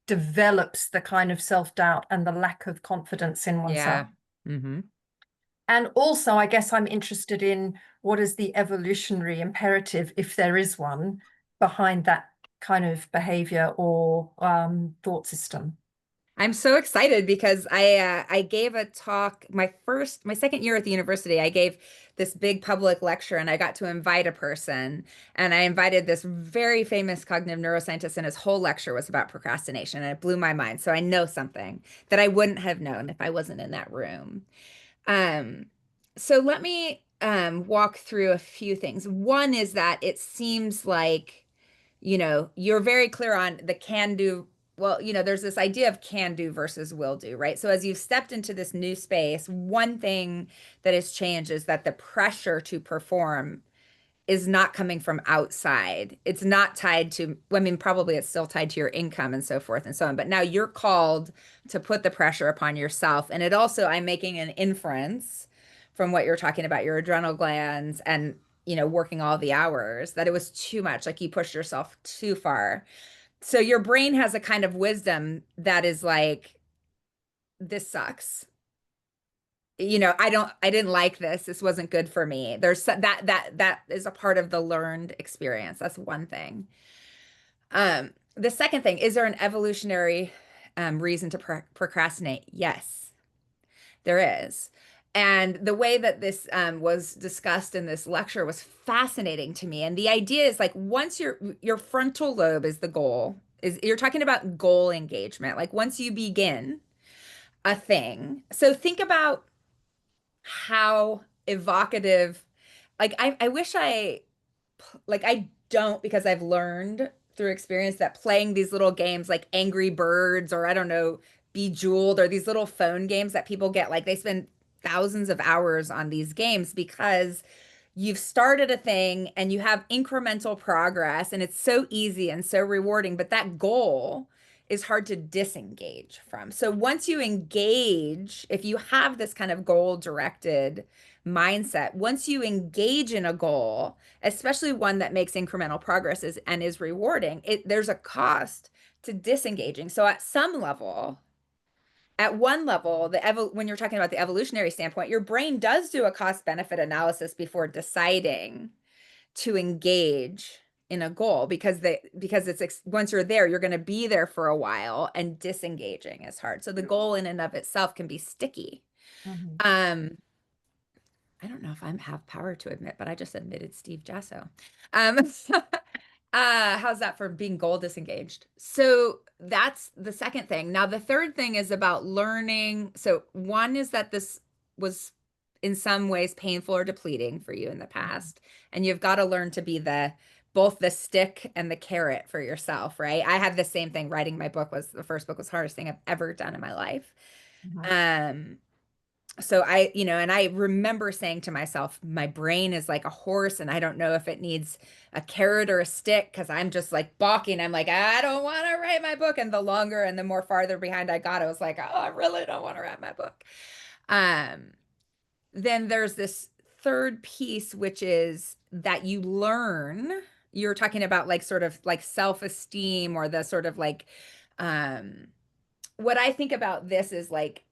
develops the kind of self-doubt and the lack of confidence in oneself. And also, I guess I'm interested in what is the evolutionary imperative, if there is one, behind that kind of behavior or thought system. I'm so excited because I gave a talk my second year at the university. I gave this big public lecture and I got to invite a person, and I invited this very famous cognitive neuroscientist, and his whole lecture was about procrastination, and it blew my mind. So I know something that I wouldn't have known if I wasn't in that room. So let me walk through a few things. One is that it seems like, you're very clear on the can do. Well, there's this idea of can do versus will do, right? So as you've stepped into this new space, one thing that has changed is that the pressure to perform is not coming from outside. It's not tied to, probably it's still tied to your income and so forth and so on. But now you're called to put the pressure upon yourself. And it also, I'm making an inference from what you're talking about, your adrenal glands and, working all the hours, that it was too much, like you pushed yourself too far. So your brain has a kind of wisdom that is like, this sucks. I didn't like this. This wasn't good for me. There's that is a part of the learned experience. That's one thing. The second thing, is there an evolutionary reason to procrastinate? Yes, there is. And the way that this was discussed in this lecture was fascinating to me. And the idea is like, once your frontal lobe is the goal, you're talking about goal engagement. Like once you begin a thing. So think about how evocative, like I wish I don't, because I've learned through experience that playing these little games like Angry Birds or I don't know, Bejeweled, or these little phone games that people get, like they spend thousands of hours on these games because you've started a thing and you have incremental progress and it's so easy and so rewarding, but that goal is hard to disengage from. So once you engage, if you have this kind of goal directed mindset, once you engage in a goal, especially one that makes incremental progress and is rewarding, there's a cost to disengaging. So at some level, at one level, when you're talking about the evolutionary standpoint, your brain does do a cost benefit analysis before deciding to engage in a goal, because it's once you're there, you're going to be there for a while, and disengaging is hard. So the goal in and of itself can be sticky. Mhm. I don't know if I have power to admit, but I just admitted Steve Jasso. How's that for being goal disengaged? So that's the second thing. Now, the third thing is about learning. So one is that this was in some ways painful or depleting for you in the past, and you've got to learn to be both the stick and the carrot for yourself, right? I had the same thing. Writing my book was the first book was the hardest thing I've ever done in my life. So and I remember saying to myself, my brain is like a horse, and I don't know if it needs a carrot or a stick, because I'm just like balking. I'm like, I don't want to write my book. And the longer and the more farther behind I got, I was like, oh, I really don't want to write my book. Then there's this third piece, which is that you learn. You're talking about like sort of like self-esteem, or the sort of like, what I think about this is like,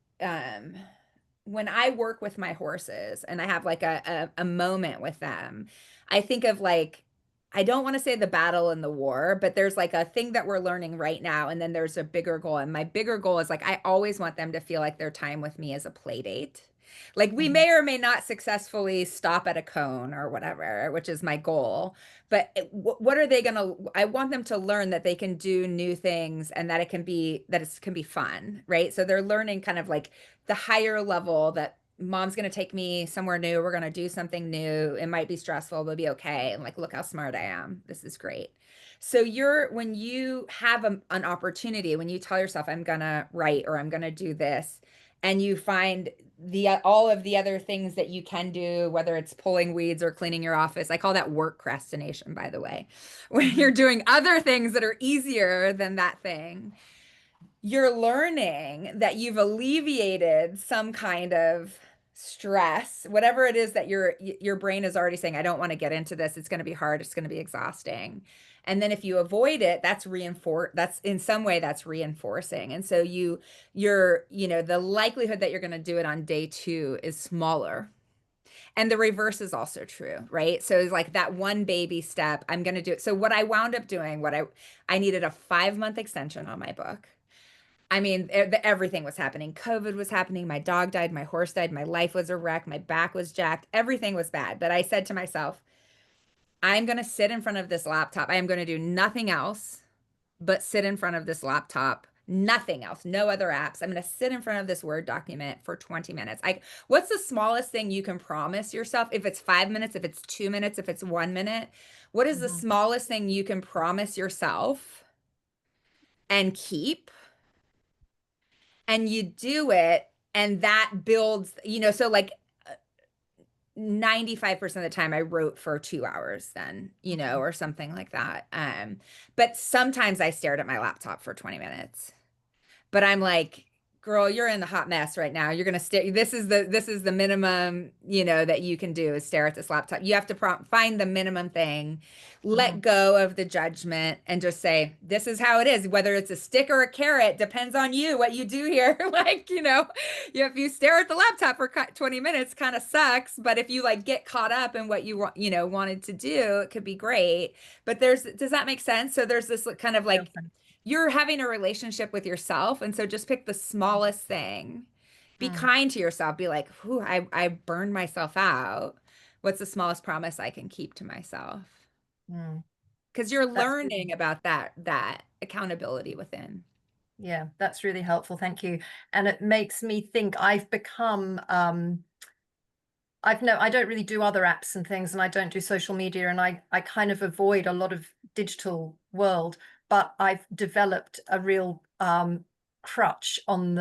when I work with my horses and I have like a moment with them, I think of like, I don't want to say the battle and the war, but there's like a thing that we're learning right now. And then there's a bigger goal. And my bigger goal is like, I always want them to feel like their time with me is a play date. Like we may or may not successfully stop at a cone or whatever, which is my goal. But what are they going to, I want them to learn that they can do new things, and that it can be fun, right? So they're learning kind of like the higher level, that mom's going to take me somewhere new. We're going to do something new. It might be stressful, but it'll be okay. And like, look how smart I am. This is great. So when you have an opportunity, when you tell yourself, I'm going to write, or I'm going to do this, and you find all of the other things that you can do, whether it's pulling weeds or cleaning your office. I call that workcrastination, by the way. When you're doing other things that are easier than that thing, you're learning that you've alleviated some kind of stress, whatever it is that your brain is already saying, I don't want to get into this. It's going to be hard. It's going to be exhausting. And then if you avoid it, that's in some way that's reinforcing. And so the likelihood that you're going to do it on day 2 is smaller. And the reverse is also true, right? So it's like that one baby step, I'm going to do it. So what I wound up doing, I needed a 5-month extension on my book. I mean, everything was happening. COVID was happening. My dog died. My horse died. My life was a wreck. My back was jacked. Everything was bad. But I said to myself, I'm going to sit in front of this laptop. I am going to do nothing else but sit in front of this laptop. Nothing else. No other apps. I'm going to sit in front of this Word document for 20 minutes. What's the smallest thing you can promise yourself? If it's 5 minutes, if it's 2 minutes, if it's 1 minute, what is the smallest thing you can promise yourself and keep? And you do it, and that builds, so like 95% of the time I wrote for 2 hours then, or something like that. But sometimes I stared at my laptop for 20 minutes. But I'm like, girl, you're in the hot mess right now. You're going to stare. This is the minimum, that you can do, is stare at this laptop. You have to find the minimum thing, let go of the judgment, and just say, this is how it is. Whether it's a stick or a carrot depends on you, what you do here. Like, if you stare at the laptop for 20 minutes, kind of sucks. But if you like get caught up in what you wanted to do, it could be great. But does that make sense? So there's this kind of like, you're having a relationship with yourself. And so just pick the smallest thing. Be kind to yourself. Be like, whew, I burned myself out. What's the smallest promise I can keep to myself? Because you're learning about that accountability within. Yeah, that's really helpful. Thank you. And it makes me think I've become, I don't really do other apps and things, and I don't do social media, and I kind of avoid a lot of digital world. But I've developed a real crutch on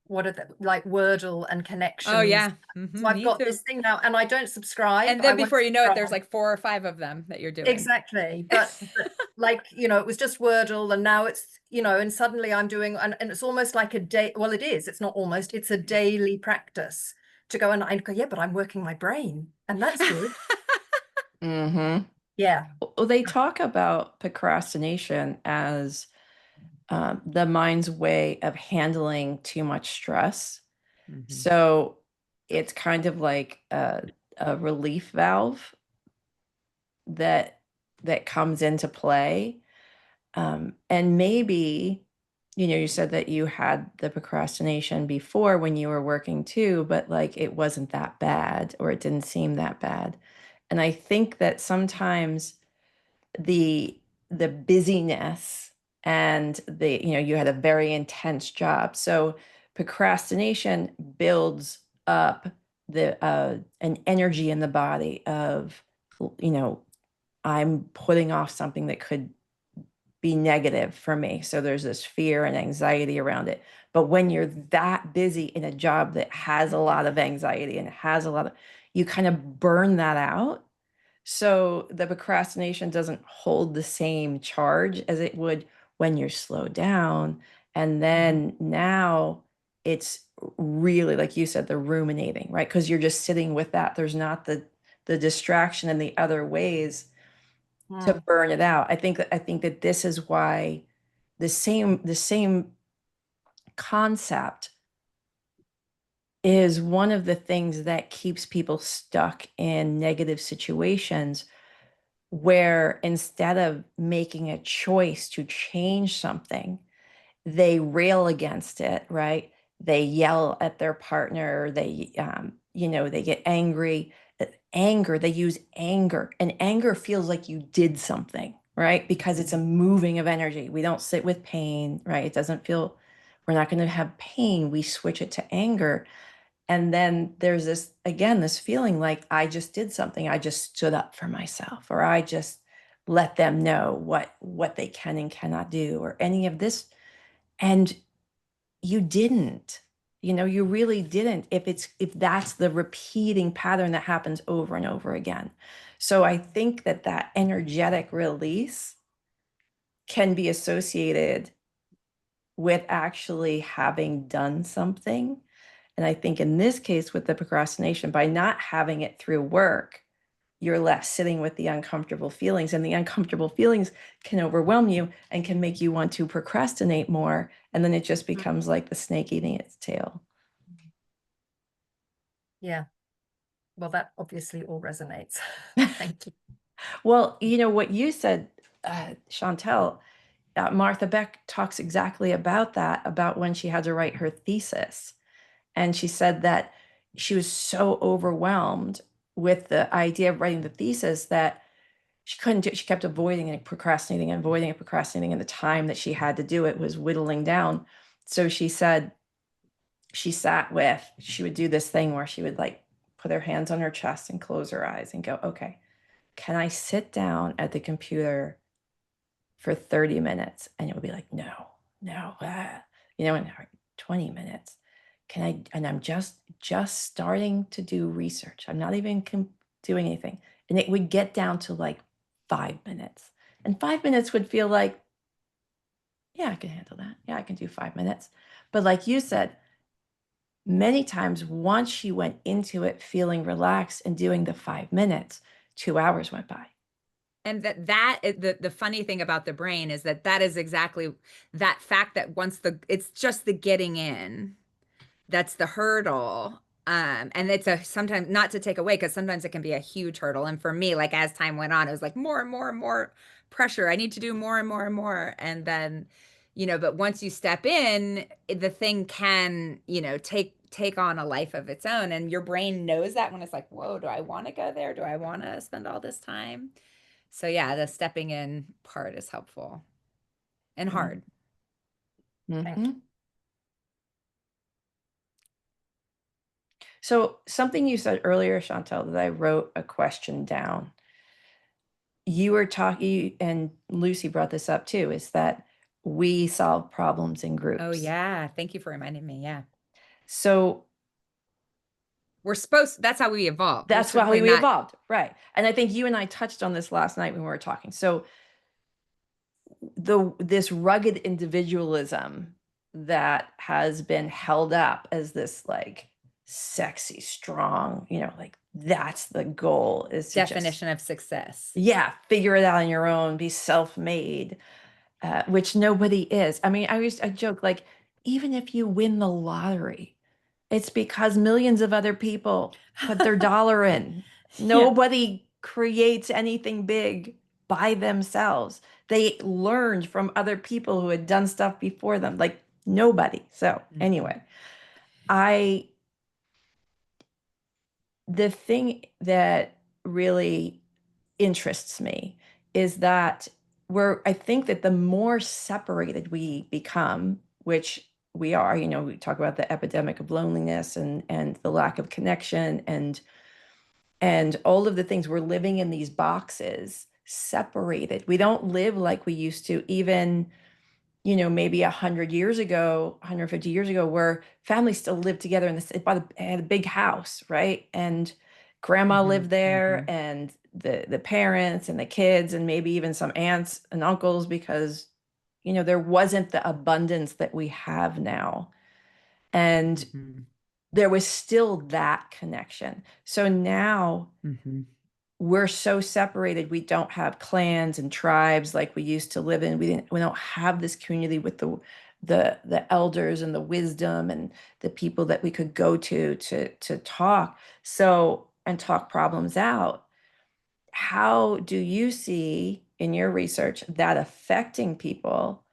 what are the like Wordle and connections. Oh yeah. So I've got this thing now, and I don't subscribe. And then before you know it, there's like 4 or 5 of them that you're doing. Exactly. But like, you know, it was just Wordle and now it's, you know, and suddenly I'm doing, and it's almost like a day. Well, it is, it's not almost, it's a daily practice to go and I go, yeah, but I'm working my brain and that's good. Mm-hmm. Yeah. Well, they talk about procrastination as the mind's way of handling too much stress. So it's kind of like a relief valve that comes into play. And maybe, you know, you said that you had the procrastination before when you were working too, but like it wasn't that bad or it didn't seem that bad. And I think that sometimes the busyness and the, you know, you had a very intense job. So procrastination builds up the an energy in the body of, you know, I'm putting off something that could be negative for me. So there's this fear and anxiety around it. But when you're that busy in a job that has a lot of anxiety and has a lot of, you kind of burn that out. So the procrastination doesn't hold the same charge as it would when you're slowed down. And then now it's really, like you said, the ruminating, right? Because you're just sitting with that. There's not the distraction and the other ways to burn it out. I think that this is why the same concept is one of the things that keeps people stuck in negative situations where instead of making a choice to change something, they rail against it, right? They yell at their partner, they you know, they get angry. Anger, they use anger, and anger feels like you did something, right? Because it's a moving of energy. We don't sit with pain, right? It doesn't feel, we're not going to have pain. We switch it to anger. And then there's this, again, this feeling like I just did something. I just stood up for myself, or I just let them know what they can and cannot do, or any of this. And you didn't, you know, you really didn't, if that's the repeating pattern that happens over and over again. So I think that that energetic release can be associated with actually having done something. And I think in this case with the procrastination, by not having it through work, you're left sitting with the uncomfortable feelings, and the uncomfortable feelings can overwhelm you and can make you want to procrastinate more. And then it just becomes like the snake eating its tail. Yeah. Well, that obviously all resonates. Thank you. Well, you know what you said, Chantel, Martha Beck talks exactly about that, about when she had to write her thesis. And she said that she was so overwhelmed with the idea of writing the thesis that she couldn't do it. She kept avoiding and procrastinating and avoiding and procrastinating, and the time that she had to do it was whittling down. So she said she would do this thing where she would like put her hands on her chest and close her eyes and go, okay, can I sit down at the computer for 30 minutes? And it would be like, no, you know, and 20 minutes. Can I, and I'm just starting to do research. I'm not even doing anything. And it would get down to like 5 minutes. And 5 minutes would feel like, yeah, I can handle that. Yeah, I can do 5 minutes. But like you said, many times once she went into it feeling relaxed and doing the 5 minutes, 2 hours went by. And the funny thing about the brain is that is exactly that fact, that once it's just the getting in, that's the hurdle. And it's sometimes, not to take away, because sometimes it can be a huge hurdle. And for me, like as time went on, it was like more and more and more pressure. I need to do more and more and more. And then, you know, but once you step in, the thing can, you know, take on a life of its own. And your brain knows that when it's like, whoa, do I want to go there? Do I want to spend all this time? So yeah, the stepping in part is helpful and hard. Mm-hmm. So something you said earlier, Chantel, that I wrote a question down. You were talking, and Lucy brought this up too, is that we solve problems in groups. Oh yeah, thank you for reminding me. Yeah. So that's how we evolved. that's how we evolved, right? And I think you and I touched on this last night when we were talking. So this rugged individualism that has been held up as this like sexy, strong, like that's the goal, is to Definition of success. yeah, figure it out on your own, be self-made, which nobody is. I mean, I joke like, even if you win the lottery, it's because millions of other people put their dollar in. Nobody creates anything big by themselves. They learned from other people who had done stuff before them, like nobody. So anyway, the thing that really interests me is that I think that the more separated we become, which we are, we talk about the epidemic of loneliness and the lack of connection and all of the things, we're living in these boxes, separated. We don't live like we used to, even, maybe 100 years ago, 150 years ago, where families still lived together in this, had a big house, right? And grandma lived there, and the parents and the kids, and maybe even some aunts and uncles, because, there wasn't the abundance that we have now. And there was still that connection. So now we're so separated. We don't have clans and tribes like we used to live in. We don't have this community with the elders and the wisdom and the people that we could go to talk, and talk problems out. How do you see in your research that affecting people?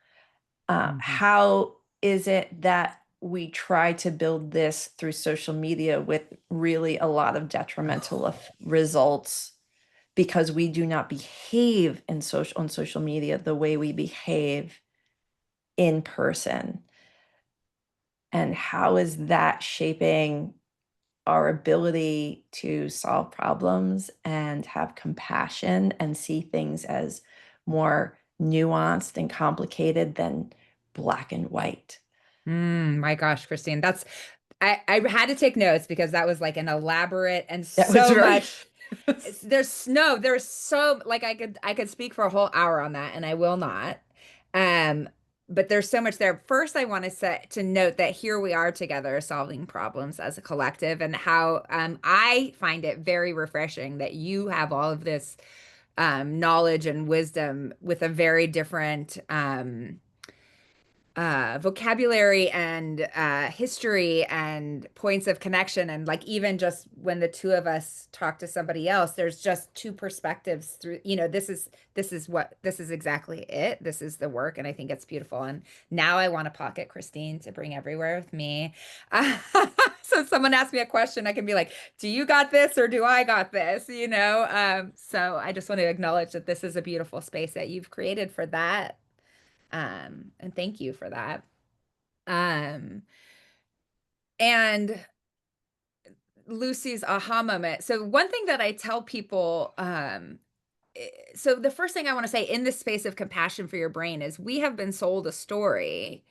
How is it that we try to build this through social media with really a lot of detrimental results, because we do not behave on social media the way we behave in person? And how is that shaping our ability to solve problems and have compassion and see things as more nuanced and complicated than black and white? My gosh, Christine, I had to take notes because that was like an elaborate and That was so very- much. There's so like I could speak for a whole hour on that, and I will not. But there's so much there. First, I want to note that here we are together solving problems as a collective, and how I find it very refreshing that you have all of this knowledge and wisdom with a very different vocabulary and history and points of connection. And like, even just when the two of us talk to somebody else, there's just two perspectives through, this is exactly it. This is the work. And I think it's beautiful. And now I want to pocket Christine to bring everywhere with me. So if someone asks me a question, I can be like, do you got this or do I got this? So I just want to acknowledge that this is a beautiful space that you've created for that. And thank you for that. And Lucy's aha moment. So one thing that I tell people, so the first thing I want to say in this space of compassion for your brain is, we have been sold a story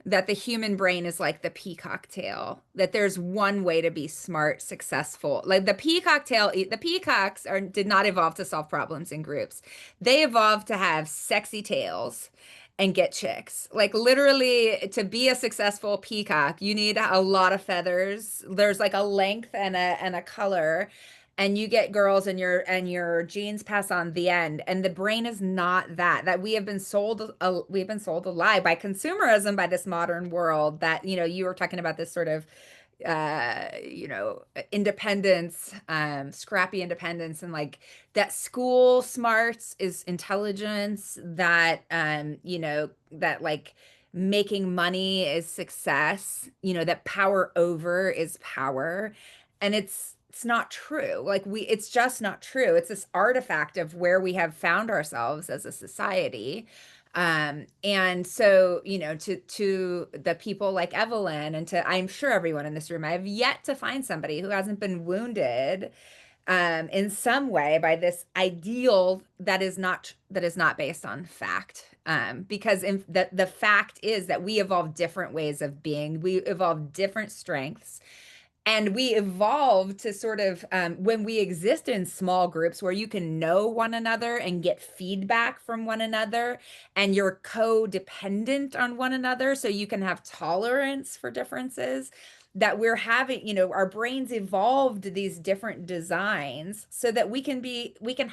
that the human brain is like the peacock tail, that there's one way to be smart, successful. Like the peacocks did not evolve to solve problems in groups. They evolved to have sexy tails and get chicks. Like literally, to be a successful peacock, you need a lot of feathers. There's like a length and a color, and you get girls, and your genes pass on the end. And the brain is not that we have been sold a lie by consumerism, by this modern world, that you were talking about this sort of independence, scrappy independence, and like that school smarts is intelligence, that that like making money is success, that power over is power. And it's not true. Like it's just not true. It's this artifact of where we have found ourselves as a society. And so, to the people like Evelyn, and to, I'm sure everyone in this room, I have yet to find somebody who hasn't been wounded in some way by this ideal that is not based on fact. Because the fact is that we evolved different ways of being, we evolved different strengths. And we evolved to sort of, when we exist in small groups where you can know one another and get feedback from one another, and you're codependent on one another, so you can have tolerance for differences, that we're having, you know, our brains evolved these different designs so that we can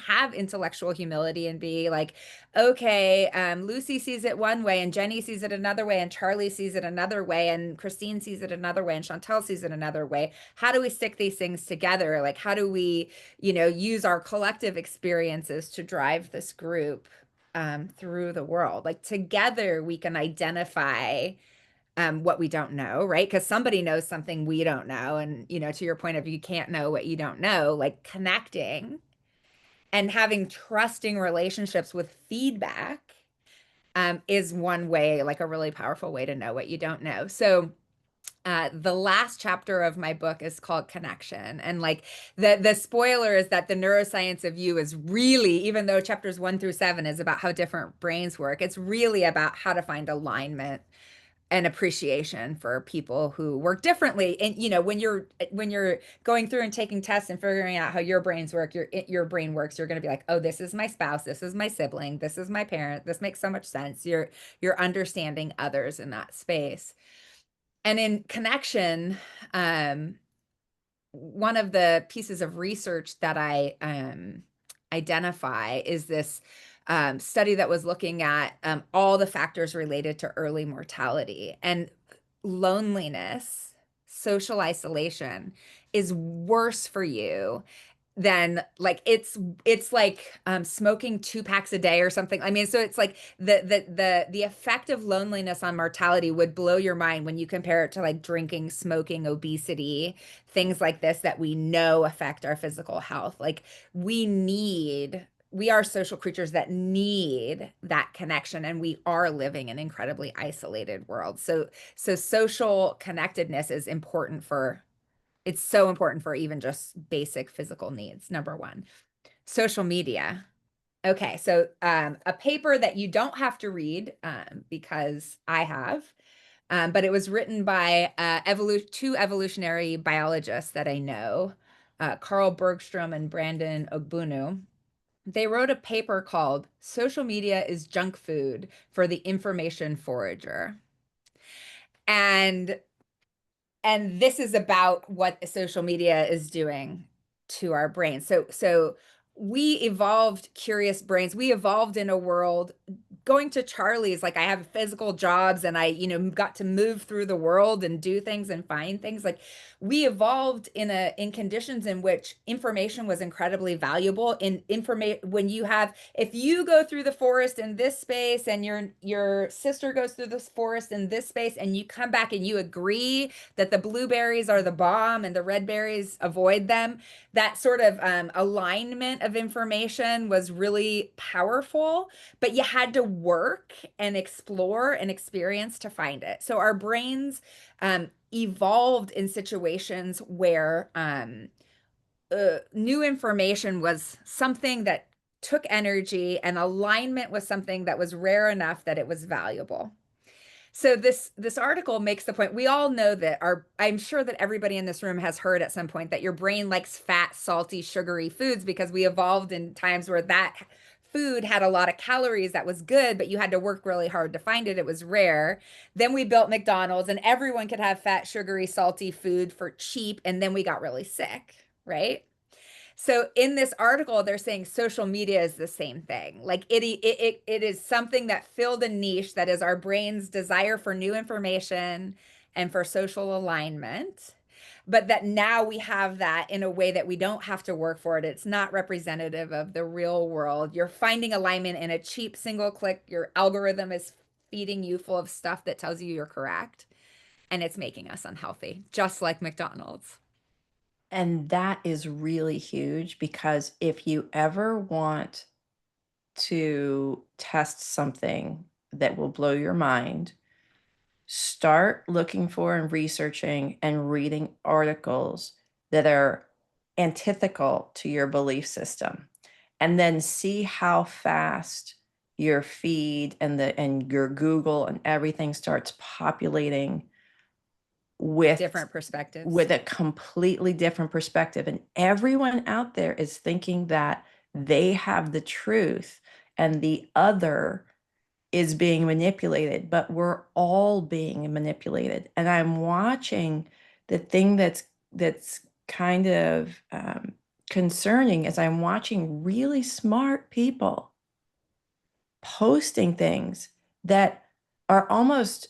have intellectual humility and be like, okay, Lucy sees it one way and Jenny sees it another way and Charlie sees it another way and Christine sees it another way and Chantel sees it another way. How do we stick these things together? Like, how do we, you know, use our collective experiences to drive this group through the world? Like, together we can identify what we don't know, right? Because somebody knows something we don't know. And, you know, to your point of, you can't know what you don't know, like connecting and having trusting relationships with feedback is one way, like a really powerful way to know what you don't know. So the last chapter of my book is called Connection. And like the spoiler is that the Neuroscience of You is really, even though chapters 1 through 7 is about how different brains work, it's really about how to find alignment and appreciation for people who work differently. And you know, when you're going through and taking tests and figuring out how your brains work, your brain works, you're going to be like, oh, this is my spouse, this is my sibling, this is my parent, this makes so much sense. You're understanding others in that space. And in Connection, one of the pieces of research that I identify is this study that was looking at all the factors related to early mortality, and loneliness, social isolation is worse for you than like it's like smoking 2 packs a day or something. I mean, so it's like the effect of loneliness on mortality would blow your mind when you compare it to like drinking, smoking, obesity, things like this that we know affect our physical health. Like we are social creatures that need that connection, and we are living in an incredibly isolated world. So social connectedness is important for, it's so important for even just basic physical needs. Number one. Social media. Okay, so a paper that you don't have to read because I have, but it was written by two evolutionary biologists that I know, Carl Bergstrom and Brandon Ogbunu. They wrote a paper called "Social Media is Junk Food for the Information Forager." And this is about what social media is doing to our brains. So we evolved curious brains. We evolved in a world going to Charlie's, like I have physical jobs and I, you know, got to move through the world and do things and find things. Like we evolved in conditions in which information was incredibly valuable. In information, when you have, if you go through the forest in this space and your sister goes through this forest in this space and you come back and you agree that the blueberries are the bomb and the red berries avoid them, that sort of alignment of information was really powerful, but you had to work and explore and experience to find it. So our brains evolved in situations where new information was something that took energy, and alignment was something that was rare enough that it was valuable. So this article makes the point, we all know that I'm sure that everybody in this room has heard at some point that your brain likes fat, salty, sugary foods because we evolved in times where that food had a lot of calories that was good, but you had to work really hard to find it. It was rare. Then we built McDonald's and everyone could have fat, sugary, salty food for cheap. And then we got really sick, right? So in this article, they're saying social media is the same thing. Like it is something that filled a niche that is our brain's desire for new information and for social alignment, but that now we have that in a way that we don't have to work for it. It's not representative of the real world. You're finding alignment in a cheap single click. Your algorithm is feeding you full of stuff that tells you you're correct, and it's making us unhealthy, just like McDonald's. And that is really huge, because if you ever want to test something that will blow your mind, start looking for and researching and reading articles that are antithetical to your belief system, and then see how fast your feed and your Google and everything starts populating with different perspectives, with a completely different perspective. And everyone out there is thinking that they have the truth and the other is being manipulated, but we're all being manipulated. And I'm watching the thing that's kind of concerning is I'm watching really smart people posting things that are almost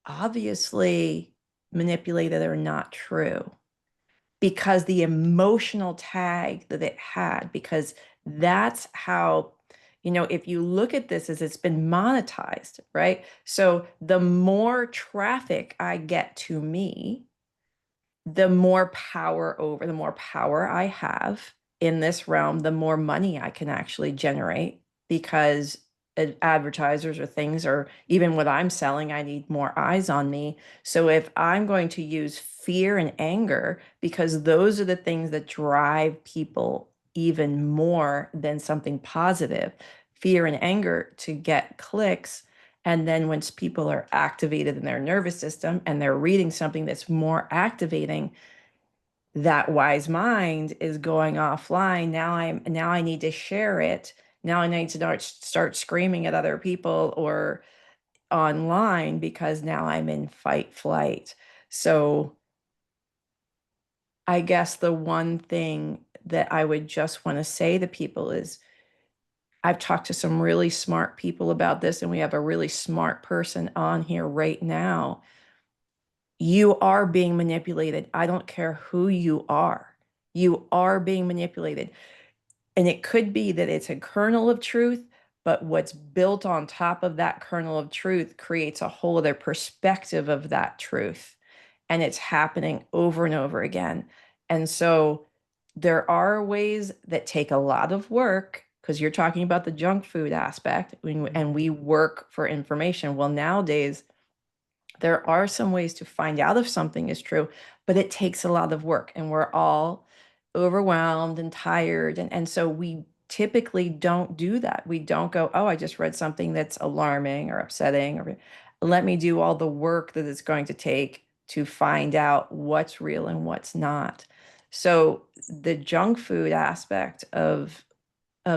obviously manipulated or not true because the emotional tag that it had, because that's how, if you look at this as it's been monetized, right? So the more traffic I get to me, the more power I have in this realm, the more money I can actually generate because advertisers or things, or even what I'm selling, I need more eyes on me. So if I'm going to use fear and anger, because those are the things that drive people even more than something positive, fear and anger to get clicks. And then once people are activated in their nervous system and they're reading something that's more activating, that wise mind is going offline. Now I need to share it. Now I need to start screaming at other people or online because now I'm in fight flight. So I guess the one thing that I would just want to say to people is I've talked to some really smart people about this, and we have a really smart person on here right now. You are being manipulated. I don't care who you are. You are being manipulated. And it could be that it's a kernel of truth, but what's built on top of that kernel of truth creates a whole other perspective of that truth. And it's happening over and over again. And so there are ways that take a lot of work because you're talking about the junk food aspect and we work for information. Well, nowadays, there are some ways to find out if something is true, but it takes a lot of work and we're all overwhelmed and tired. And so we typically don't do that. We don't go, oh, I just read something that's alarming or upsetting, or let me do all the work that it's going to take to find out what's real and what's not. So the junk food aspect of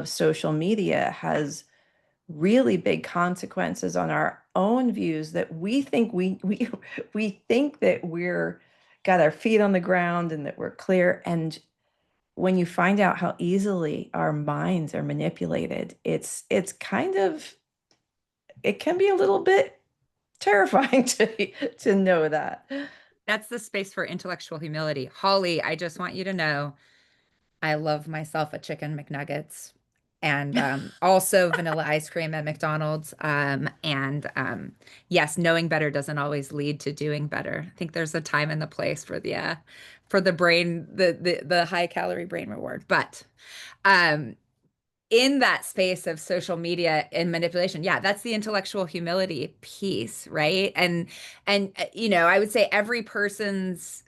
social media has really big consequences on our own views that we think we think that we're got our feet on the ground and that we're clear. And when you find out how easily our minds are manipulated, it's kind of, it can be a little bit terrifying to know that. That's the space for intellectual humility. Holly, I just want you to know I love myself a chicken McNuggets and also vanilla ice cream at McDonald's. Yes, knowing better doesn't always lead to doing better. I think there's a time and the place for the brain, the high calorie brain reward. But in that space of social media and manipulation, yeah, that's the intellectual humility piece, right? And I would say every person's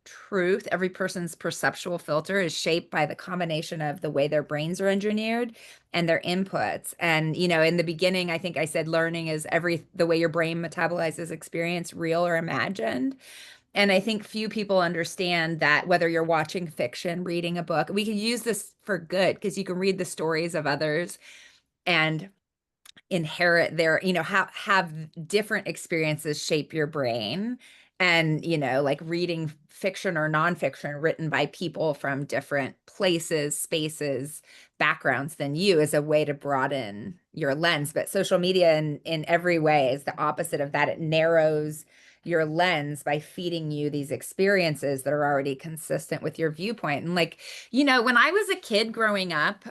truth, every person's perceptual filter is shaped by the combination of the way their brains are engineered and their inputs. And, in the beginning, I think I said learning is the way your brain metabolizes experience, real or imagined. And I think few people understand that whether you're watching fiction, reading a book, we can use this for good because you can read the stories of others and inherit their, have different experiences shape your brain. And, like reading fiction or nonfiction written by people from different places, spaces, backgrounds than you is a way to broaden your lens. But social media in every way is the opposite of that. It narrows your lens by feeding you these experiences that are already consistent with your viewpoint. And when I was a kid growing up,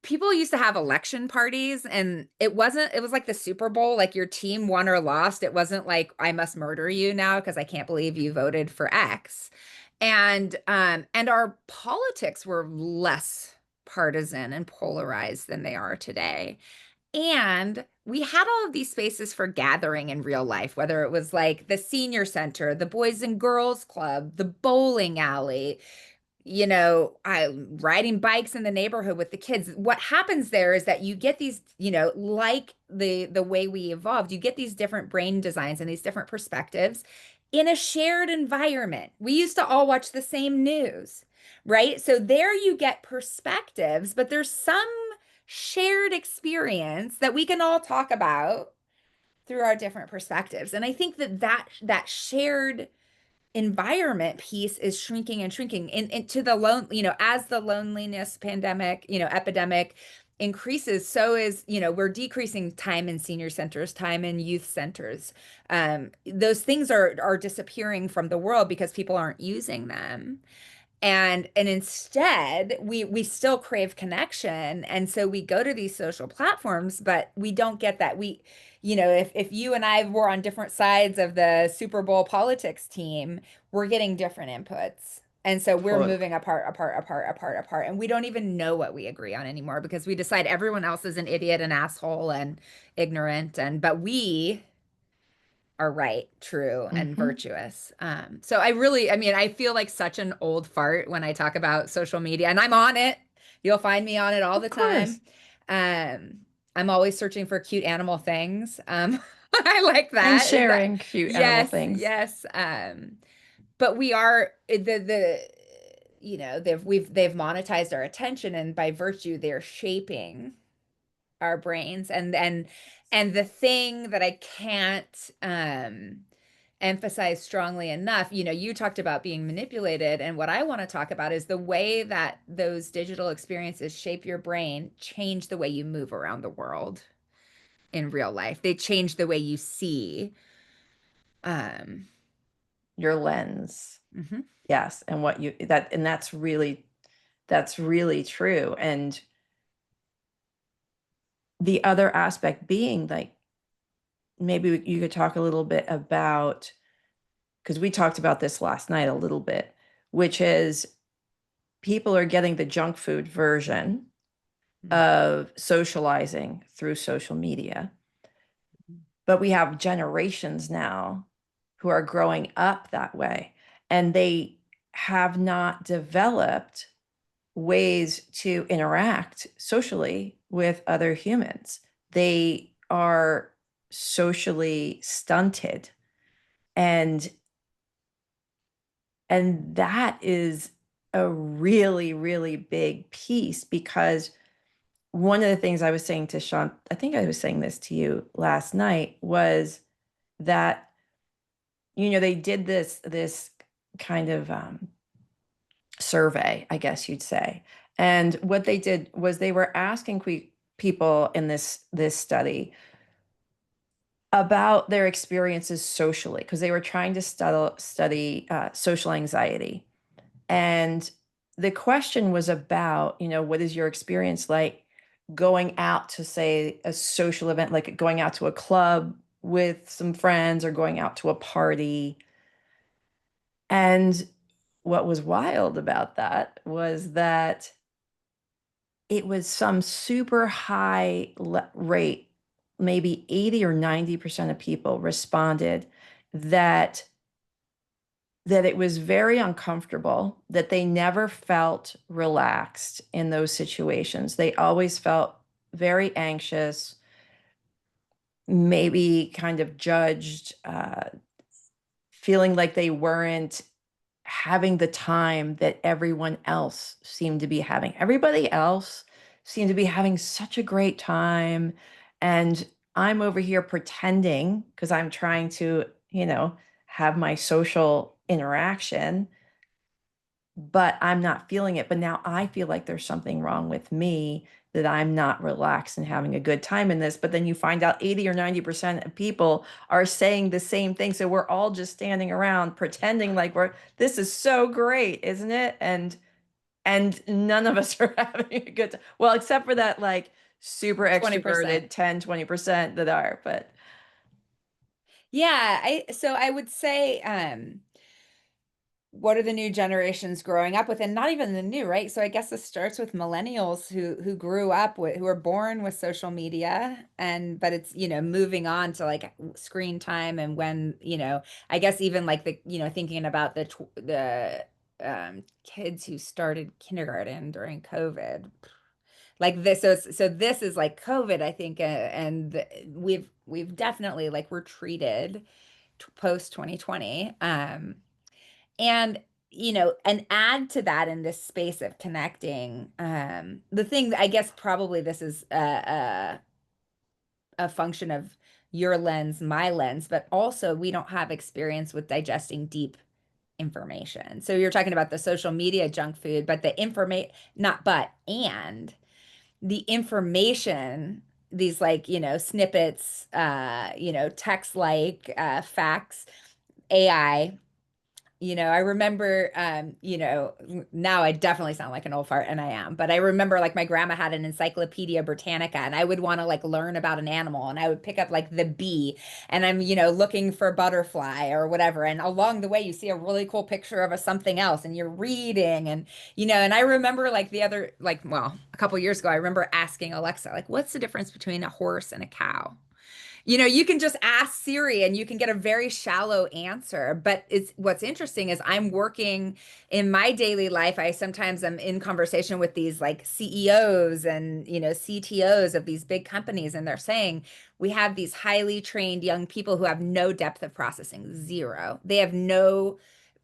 people used to have election parties and it was like the Super Bowl, like your team won or lost. It wasn't like I must murder you now because I can't believe you voted for X. And our politics were less partisan and polarized than they are today. And we had all of these spaces for gathering in real life, whether it was like the senior center, the Boys and Girls Club, the bowling alley, riding bikes in the neighborhood with the kids. What happens there is that you get these, like the way we evolved, you get these different brain designs and these different perspectives in a shared environment. We used to all watch the same news, right? So there you get perspectives, but there's some shared experience that we can all talk about through our different perspectives. And I think that shared environment piece is shrinking and shrinking and to the as the loneliness pandemic, epidemic increases, so is, we're decreasing time in senior centers, time in youth centers. Those things are disappearing from the world because people aren't using them. And instead we still crave connection, and so we go to these social platforms, but we don't get that. If you and I were on different sides of the Super Bowl politics team, we're getting different inputs, and so we're Totally. moving apart, and we don't even know what we agree on anymore because we decide everyone else is an idiot, an asshole, and ignorant, but we are right, true, and Mhm. virtuous. So I feel like such an old fart when I talk about social media, and I'm on it. You'll find me on it all Of the course. time. I'm always searching for cute animal things. I like And that. sharing cute animal Yes, things. yes. But we are they've monetized our attention, and by virtue, they're shaping our brains, and the thing that I can't emphasize strongly enough, you talked about being manipulated, and what I want to talk about is the way that those digital experiences shape your brain, change the way you move around the world in real life. They change the way you see. um Your lens. mhm. Yes. And that's really true. And the other aspect being, like, maybe you could talk a little bit about, because we talked about this last night a little bit, which is people are getting the junk food version of socializing through social media. But we have generations now who are growing up that way, and they have not developed ways to interact socially with other humans. They are socially stunted. And that is a really, really big piece, because one of the things I was saying to Sean, I think I was saying this to you last night, was that, they did this kind of survey, I guess you'd say. And what they did was they were asking people in this study about their experiences socially, because they were trying to study social anxiety. And the question was about, what is your experience like going out to, say, a social event, like going out to a club with some friends or going out to a party. And what was wild about that was that it was some super high rate, maybe 80 or 90% of people responded that it was very uncomfortable, that they never felt relaxed in those situations. They always felt very anxious, maybe kind of judged, feeling like they weren't having the time that everyone else seemed to be having. Everybody else seemed to be having such a great time. And I'm over here pretending, because I'm trying to, have my social interaction, but I'm not feeling it. But now I feel like there's something wrong with me, that I'm not relaxed and having a good time in this. But then you find out 80 or 90% of people are saying the same thing. So we're all just standing around pretending like this is so great, isn't it? And none of us are having a good time. Well, except for that, like, super 20%. extroverted 10-20% that are, but Yeah, I would say, what are the new generations growing up with? And not even the new, right? So I guess this starts with millennials who grew up with, who were born with social media, but it's, moving on to like screen time, and when, I guess even like the, thinking about the kids who started kindergarten during COVID. Like this, so this is like COVID, I think, and we've definitely like we're treated post 2020. And and add to that in this space of connecting, the thing that I guess probably this is a function of your lens, my lens, but also we don't have experience with digesting deep information. So you're talking about the social media junk food, but the information, not but, and the information, these like, snippets, text like facts, AI. I remember, now I definitely sound like an old fart, and I am, but I remember like my grandma had an Encyclopedia Britannica, and I would want to like learn about an animal, and I would pick up like the bee, and I'm, looking for butterfly or whatever. And along the way, you see a really cool picture of a something else, and you're reading, and, and I remember like well, a couple years ago, I remember asking Alexa, like, what's the difference between a horse and a cow? You can just ask Siri and you can get a very shallow answer. But what's interesting is I'm working in my daily life. I sometimes am in conversation with these like CEOs and, CTOs of these big companies, and they're saying we have these highly trained young people who have no depth of processing, zero. They have no,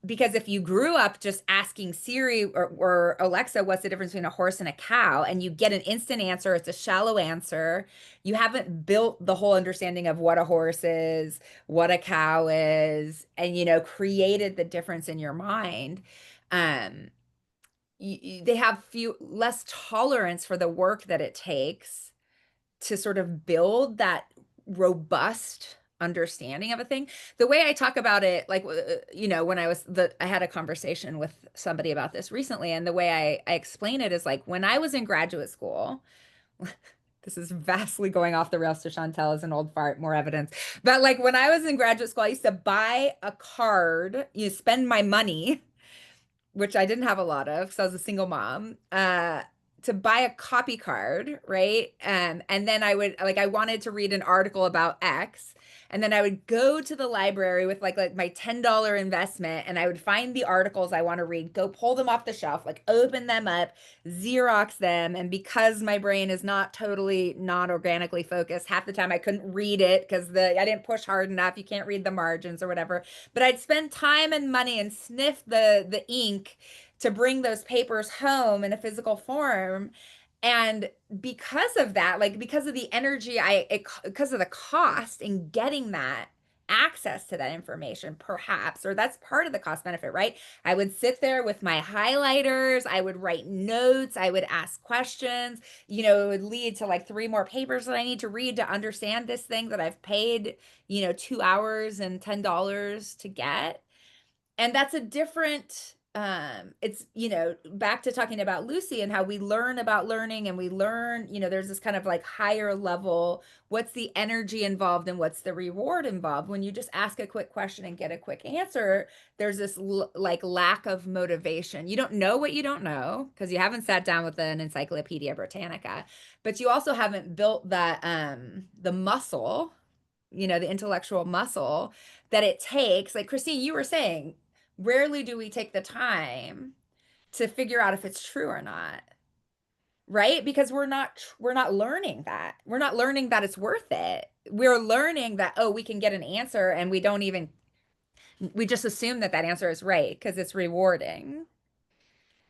because if you grew up just asking Siri or Alexa, what's the difference between a horse and a cow, and you get an instant answer, it's a shallow answer. You haven't built the whole understanding of what a horse is, what a cow is, and, created the difference in your mind. They have less tolerance for the work that it takes to sort of build that robust understanding of a thing. The way I talk about it, like, when I had a conversation with somebody about this recently, and the way I explain it is like, when I was in graduate school, this is vastly going off the rails to Chantel as an old fart, more evidence. But like when I was in graduate school, I used to buy a card, spend my money, which I didn't have a lot of because I was a single mom, to buy a copy card, right? And then I wanted to read an article about X. And then I would go to the library with like my $10 investment, and I would find the articles I want to read, go pull them off the shelf, like open them up, Xerox them. And because my brain is not totally non-organically focused, half the time I couldn't read it because I didn't push hard enough. You can't read the margins or whatever. But I'd spend time and money and sniff the ink to bring those papers home in a physical form. And because of that, like because of the energy, because of the cost in getting that access to that information, perhaps, or that's part of the cost benefit, right? I would sit there with my highlighters, I would write notes, I would ask questions, it would lead to like 3 more papers that I need to read to understand this thing that I've paid, 2 hours and $10 to get. And that's a different, it's, back to talking about Lucy and how we learn about learning, and we learn, there's this kind of like higher level, what's the energy involved and what's the reward involved. When you just ask a quick question and get a quick answer, there's this like lack of motivation. You don't know what you don't know because you haven't sat down with an Encyclopedia Britannica, but you also haven't built that, the muscle, the intellectual muscle that it takes. Like Christine, you were saying, rarely do we take the time to figure out if it's true or not, right? Because we're not learning that. We're not learning that it's worth it. We're learning that, oh, we can get an answer, and we just assume that answer is right because it's rewarding.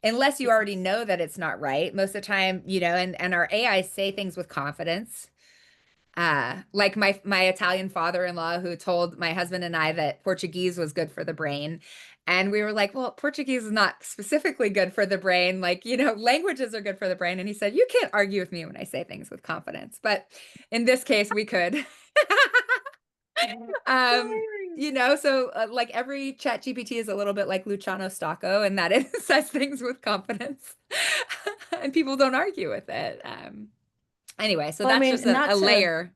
Unless you already know that it's not right. Most of the time, and our AI say things with confidence. Like my Italian father-in-law, who told my husband and I that Portuguese was good for the brain. And we were like, well, Portuguese is not specifically good for the brain. Like, languages are good for the brain. And he said, you can't argue with me when I say things with confidence. But in this case, we could. So like every chat GPT is a little bit like Luciano Stocco, and that it says things with confidence and people don't argue with it. Anyway, so Well, I that's mean, just a layer.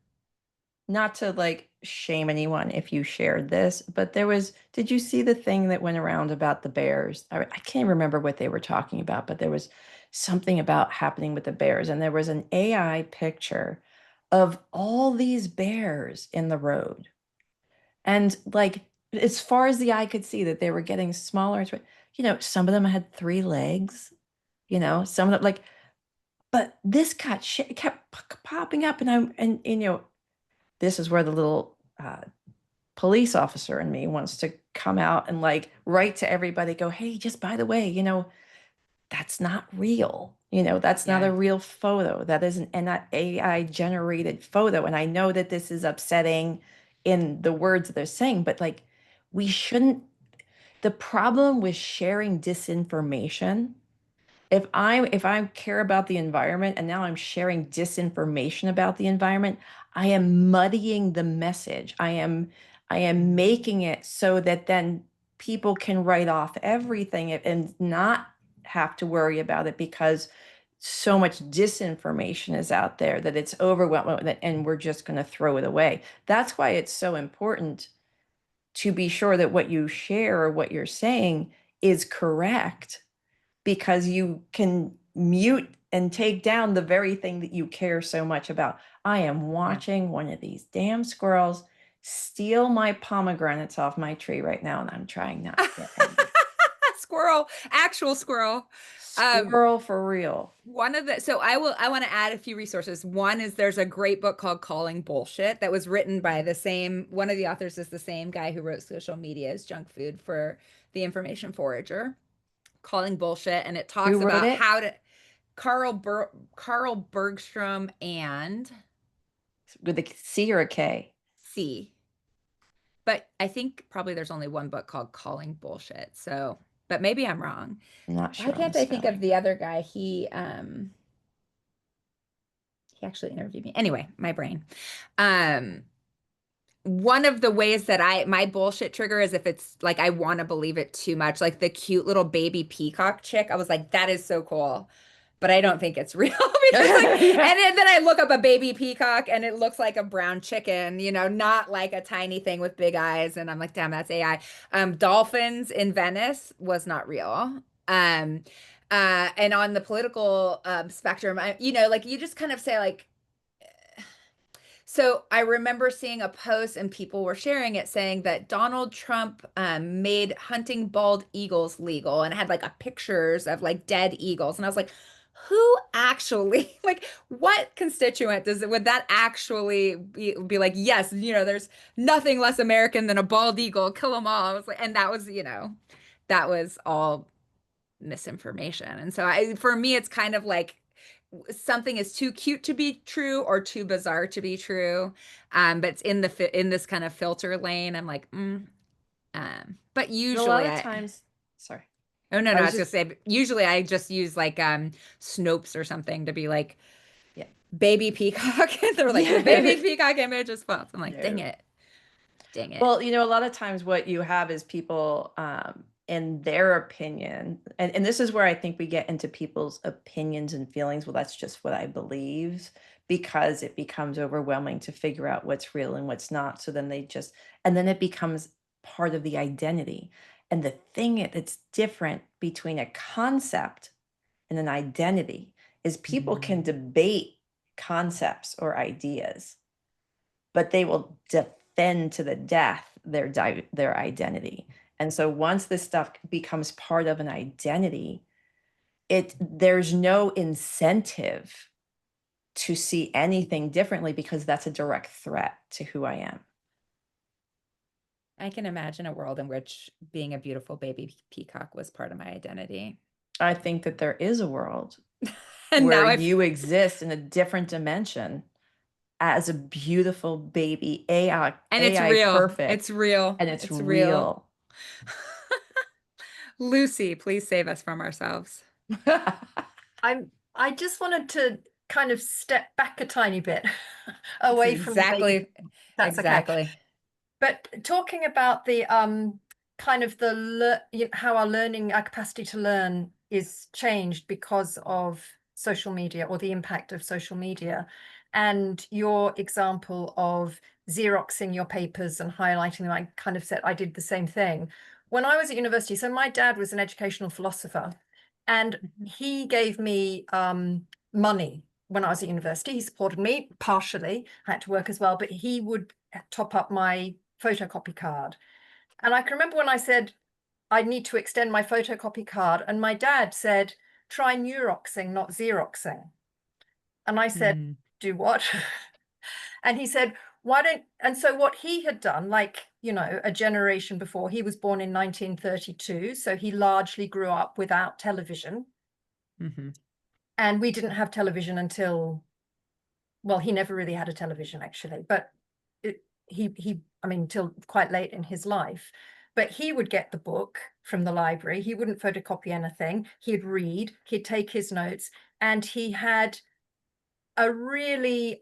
Not to like shame anyone if you shared this, but did you see the thing that went around about the bears? I can't remember what they were talking about, but there was something about happening with the bears. And there was an AI picture of all these bears in the road. And like, as far as the eye could see, that they were getting smaller. some of them had 3 legs, some of them like, but this kept popping up, and this is where the little police officer in me wants to come out and like write to everybody, go, hey, just by the way, that's not real. That's not a real photo. That is an AI generated photo. And I know that this is upsetting in the words that they're saying, but like, we shouldn't. The problem with sharing disinformation, if I care about the environment and now I'm sharing disinformation about the environment, I am muddying the message. I am making it so that then people can write off everything and not have to worry about it, because so much disinformation is out there that it's overwhelming and we're just going to throw it away. That's why it's so important to be sure that what you share or what you're saying is correct, because you can mute and take down the very thing that you care so much about. I am watching one of these damn squirrels steal my pomegranates off my tree right now, and I'm trying not to get angry. Squirrel, actual squirrel. Squirrel for real. So I want to add a few resources. One is there's a great book called Calling Bullshit that was written by one of the authors is the same guy who wrote Social Media is Junk Food for the Information Forager. Calling Bullshit, and it talks about how to Carl Bergstrom and with a C or a K? C. But I think probably there's only one book called Calling Bullshit. So, but maybe I'm wrong. I'm not sure. Why can't I think of the other guy? He actually interviewed me. Anyway, my brain. One of the ways that my bullshit trigger is if it's like I want to believe it too much, like the cute little baby peacock chick. I was like, that is so cool, but I don't think it's real. And then I look up a baby peacock and it looks like a brown chicken, not like a tiny thing with big eyes. And I'm like, damn, that's AI. Dolphins in Venice was not real. And on the political spectrum, like you just kind of say like, so I remember seeing a post and people were sharing it saying that Donald Trump made hunting bald eagles legal, and it had like pictures of like dead eagles. And I was like, who actually, like, what constituent would that actually be like, yes, there's nothing less American than a bald eagle, kill them all. I was like, and that was all misinformation. And so for me, it's kind of like, something is too cute to be true or too bizarre to be true, but it's in this kind of filter lane. I'm like, but usually a lot of times, sorry. Oh no, I was just say usually I just use like Snopes or something to be like, baby peacock, and they're like, the baby peacock image is false. I'm like, dang it. Well, a lot of times what you have is people in their opinion, and this is where I think we get into people's opinions and feelings. Well, that's just what I believe, because it becomes overwhelming to figure out what's real and what's not. So then then it becomes part of the identity. And the thing that's different between a concept and an identity is people can debate concepts or ideas, but they will defend to the death their identity. And so once this stuff becomes part of an identity, there's no incentive to see anything differently, because that's a direct threat to who I am. I can imagine a world in which being a beautiful baby peacock was part of my identity. I think that there is a world where you exist in a different dimension as a beautiful baby AI, and it's real. Perfect. It's real. And it's real. Lucy, please save us from ourselves. I just wanted to kind of step back a tiny bit away from exactly. Okay. But talking about the kind of how our capacity to learn is changed because of social media, or the impact of social media, and your example of Xeroxing your papers and highlighting them, I kind of said I did the same thing when I was at university. So my dad was an educational philosopher, and he gave me money when I was at university. He supported me partially. I had to work as well, but he would top up my photocopy card. And I can remember when I said, I need to extend my photocopy card. And my dad said, try Neuroxing, not Xeroxing. And I said, Mm. do what? And he said, why don't, and so what he had done, like, you know, a generation before, he was born in 1932. So he largely grew up without television. Mm-hmm. And we didn't have television until, well, he never really had a television actually, but I mean, till quite late in his life. But he would get the book from the library. He wouldn't photocopy anything. He'd read, he'd take his notes, and he had a really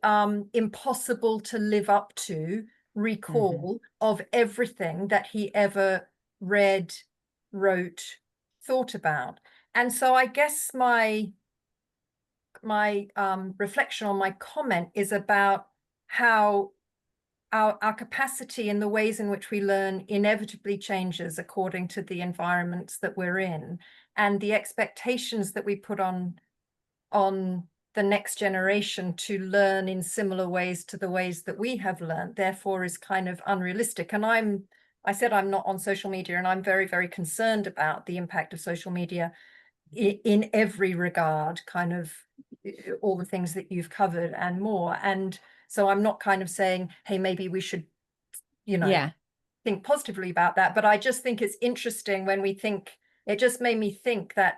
impossible to live up to recall of everything that he ever read, wrote, thought about. And so I guess my reflection on my comment is about how our capacity and the ways in which we learn inevitably changes according to the environments that we're in, and the expectations that we put on the next generation to learn in similar ways to the ways that we have learned, therefore is kind of unrealistic. And I said I'm not on social media, and I'm very, very concerned about the impact of social media in every regard, kind of all the things that you've covered and more. And so I'm not kind of saying, hey, maybe we should, you know, think positively about that. But I just think it's interesting when we think, it just made me think that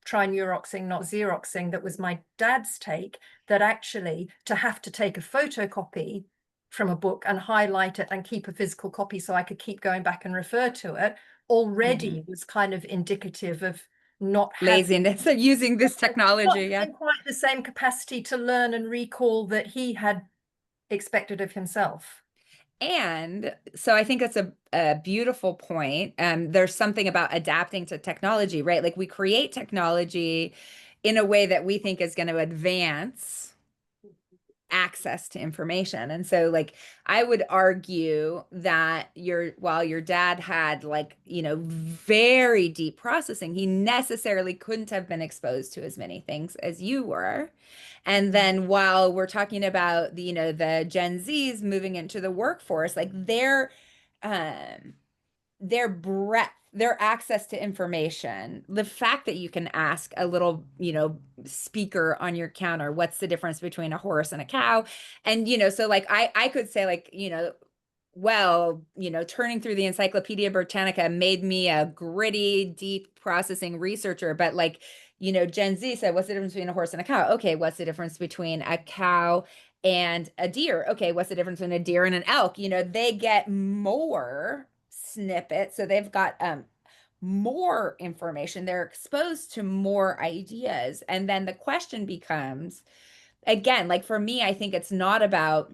try Neuroxing, not Xeroxing, that was my dad's take, that actually to have to take a photocopy from a book and highlight it and keep a physical copy so I could keep going back and refer to it already was kind of indicative of not laziness of using this technology. not quite the same capacity to learn and recall that he had expected of himself. And so I think that's a beautiful point. There's something about adapting to technology, right? Like we create technology in a way that we think is going to advance access to information. And so like I would argue that while your dad had like, you know, very deep processing, he necessarily couldn't have been exposed to as many things as you were. And then while we're talking about the, you know, the Gen Zs moving into the workforce, like their breadth, their access to information, the fact that you can ask a little, you know, speaker on your counter, what's the difference between a horse and a cow? And, you know, so like I could say like, you know, well, you know, turning through the Encyclopedia Britannica made me a gritty, deep processing researcher. But like, you know, Gen Z said, what's the difference between a horse and a cow? Okay, what's the difference between a cow and a deer? Okay, what's the difference between a deer and an elk? You know, they get more snippets. So they've got more information. They're exposed to more ideas. And then the question becomes, again, like for me, I think it's not about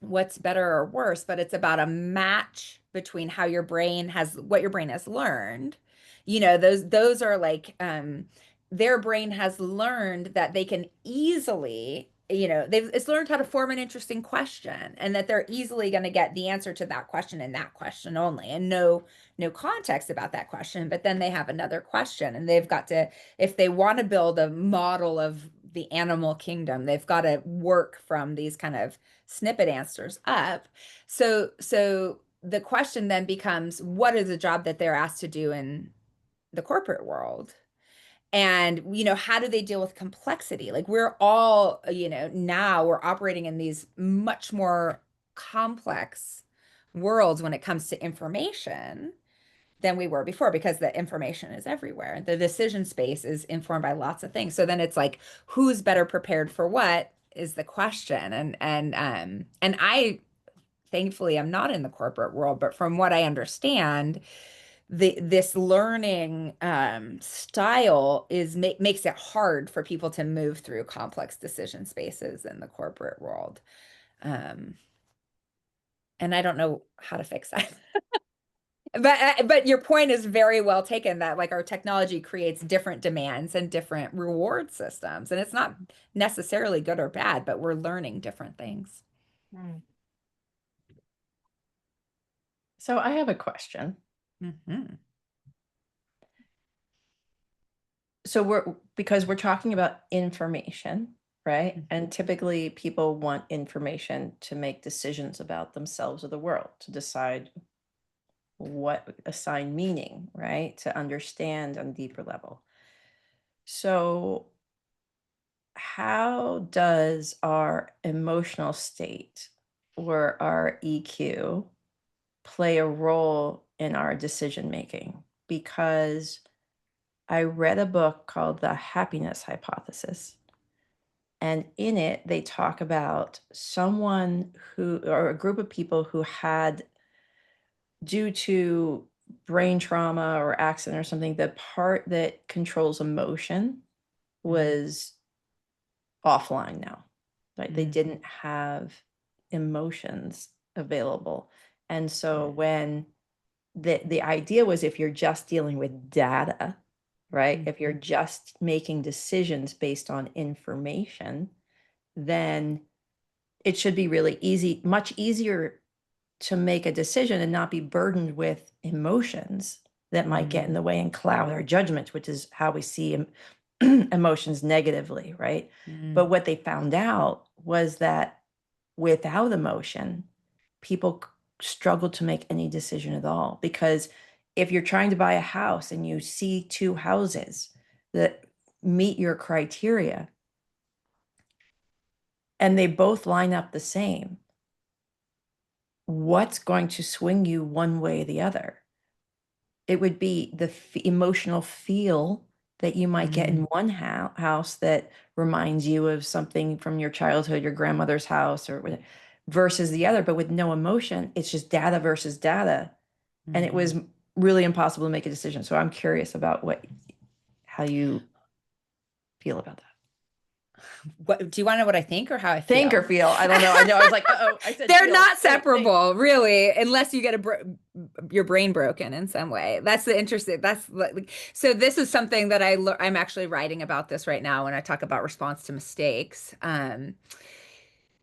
what's better or worse, but it's about a match between how your brain has what your brain has learned. You know, those are like their brain has learned that they can easily, you know, it's learned how to form an interesting question, and that they're easily going to get the answer to that question and that question only, and no context about that question. But then they have another question, and they've got to, if they want to build a model of the animal kingdom, they've got to work from these kind of snippet answers up. So the question then becomes, what is the job that they're asked to do in the corporate world? And, you know, how do they deal with complexity? Like we're all, you know, now we're operating in these much more complex worlds when it comes to information than we were before, because the information is everywhere. The decision space is informed by lots of things. So then it's like, who's better prepared for what is the question. And I thankfully I'm not in the corporate world, but from what I understand, this learning style makes it hard for people to move through complex decision spaces in the corporate world. And I don't know how to fix that. But your point is very well taken, that like our technology creates different demands and different reward systems, and it's not necessarily good or bad, but we're learning different things. So I have a question. So because we're talking about information, right? And typically people want information to make decisions about themselves or the world, to decide assign meaning, right? To understand on a deeper level. So how does our emotional state or our EQ play a role in our decision making? Because I read a book called The Happiness Hypothesis, and in it, they talk about someone who, or a group of people who had, due to brain trauma or accident or something, the part that controls emotion was offline now. Like they didn't have emotions available. And so when the idea was, if you're just dealing with data, right? If you're just making decisions based on information, then it should be really easy, much easier to make a decision and not be burdened with emotions that might get in the way and cloud our judgment, which is how we see emotions negatively, right? But what they found out was that without emotion, people struggle to make any decision at all. Because if you're trying to buy a house and you see two houses that meet your criteria and they both line up the same, what's going to swing you one way or the other? It would be the emotional feel that you might get in one house that reminds you of something from your childhood, your grandmother's house, or versus the other. But with no emotion, it's just data versus data. And it was really impossible to make a decision. So I'm curious about how you feel about that. What do you want to know what I think or how I Think feel? or feel? I don't know. I know. I was like, uh-oh, I said They're feel. not Think. separable, really, unless you get your brain broken in some way. That's the interesting. So this is something that I'm actually writing about this right now when I talk about response to mistakes.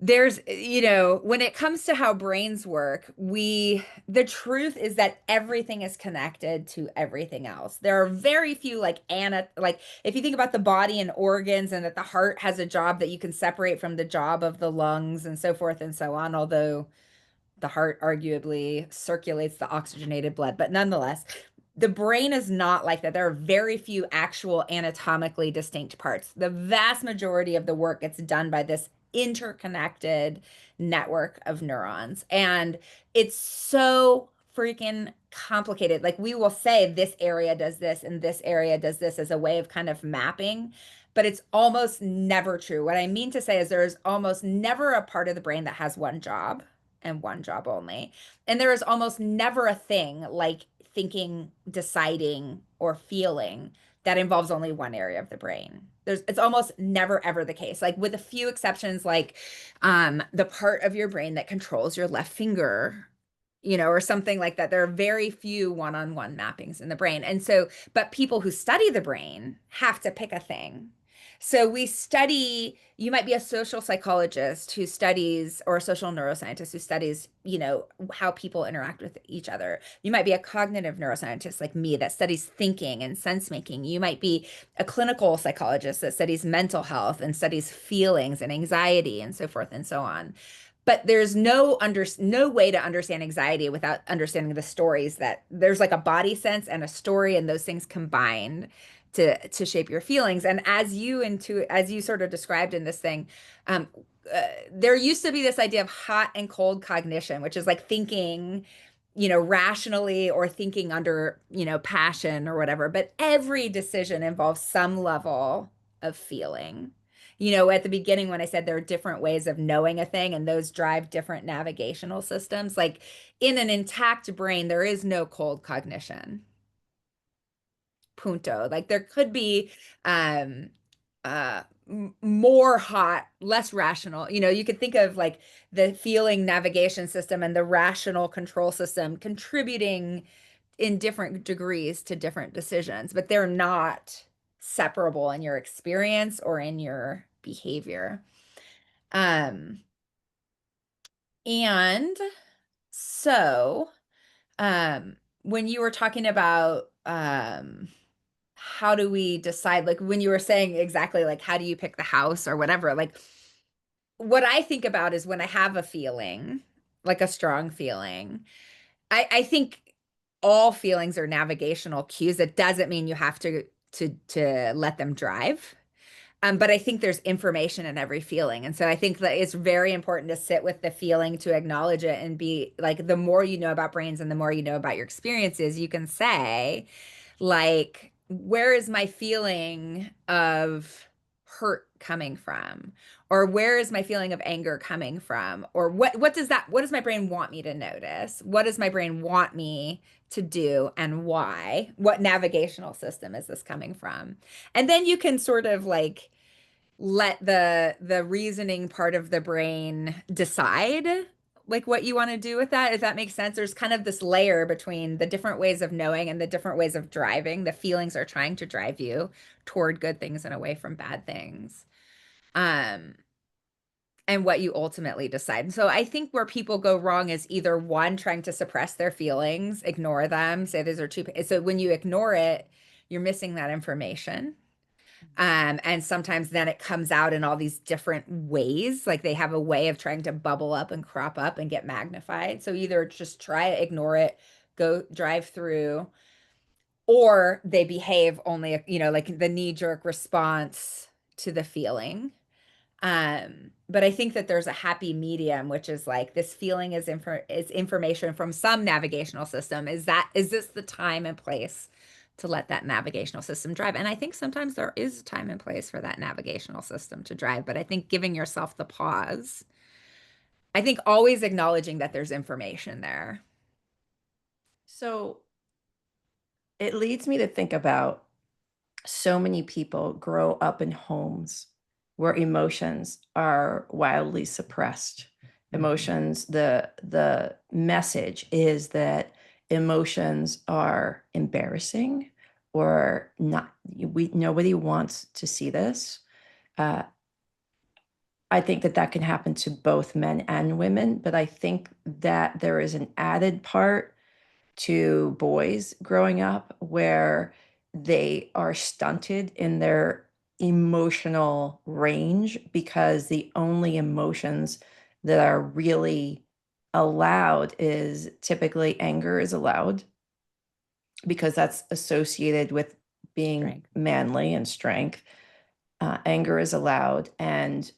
There's, when it comes to how brains work, the truth is that everything is connected to everything else. There are very few, like if you think about the body and organs, and that the heart has a job that you can separate from the job of the lungs and so forth and so on, although the heart arguably circulates the oxygenated blood, but nonetheless, the brain is not like that. There are very few actual anatomically distinct parts. The vast majority of the work gets done by this interconnected network of neurons. And it's so freaking complicated. Like, we will say this area does this and this area does this as a way of kind of mapping, but it's almost never true. What I mean to say is there's almost never a part of the brain that has one job and one job only. And there is almost never a thing like thinking, deciding, or feeling that involves only one area of the brain. It's almost never ever the case. Like, with a few exceptions, like the part of your brain that controls your left finger, or something like that. There are very few one-on-one mappings in the brain. And so, but people who study the brain have to pick a thing. So you might be a social psychologist who studies, or a social neuroscientist who studies, how people interact with each other. You might be a cognitive neuroscientist like me that studies thinking and sense making. You might be a clinical psychologist that studies mental health and studies feelings and anxiety and so forth and so on. But there's no way to understand anxiety without understanding the stories. That there's like a body sense and a story, and those things combined to shape your feelings. And as you sort of described in this thing, there used to be this idea of hot and cold cognition, which is like thinking, rationally, or thinking under, passion or whatever. But every decision involves some level of feeling. At the beginning, when I said there are different ways of knowing a thing, and those drive different navigational systems, like in an intact brain, there is no cold cognition. Punto. Like, there could be more hot, less rational. You could think of like the feeling navigation system and the rational control system contributing in different degrees to different decisions, but they're not separable in your experience or in your behavior. And so when you were talking about how do we decide, like when you were saying exactly like how do you pick the house or whatever, like what I think about is when I have a feeling, like a strong feeling, I think all feelings are navigational cues. It doesn't mean you have to let them drive. But I think there's information in every feeling. And so I think that it's very important to sit with the feeling, to acknowledge it, and be like, the more you know about brains and the more you know about your experiences, you can say, like, where is my feeling of hurt coming from? Or where is my feeling of anger coming from? Or what does my brain want me to notice? What does my brain want me to do, and why? What navigational system is this coming from? And then you can sort of like let the reasoning part of the brain decide like what you want to do with that, if that makes sense. There's kind of this layer between the different ways of knowing and the different ways of driving. The feelings are trying to drive you toward good things and away from bad things. And what you ultimately decide. So I think where people go wrong is either one, trying to suppress their feelings, ignore them, say those are too. So when you ignore it, you're missing that information. And sometimes then it comes out in all these different ways. Like they have a way of trying to bubble up and crop up and get magnified. So either just try it, ignore it, go drive through, or they behave only, like the knee-jerk response to the feeling. But I think that there's a happy medium, which is like, this feeling is information from some navigational system. Is this the time and place to let that navigational system drive? And I think sometimes there is time and place for that navigational system to drive, but I think giving yourself the pause, I think always acknowledging that there's information there. So it leads me to think about so many people grow up in homes where emotions are wildly suppressed. Emotions, the message is that emotions are embarrassing or not. Nobody wants to see this. I think that can happen to both men and women, but I think that there is an added part to boys growing up where they are stunted in their emotional range because the only emotions that are really allowed is typically anger is allowed because that's associated with being Strength. manly and strength. Anger is allowed, and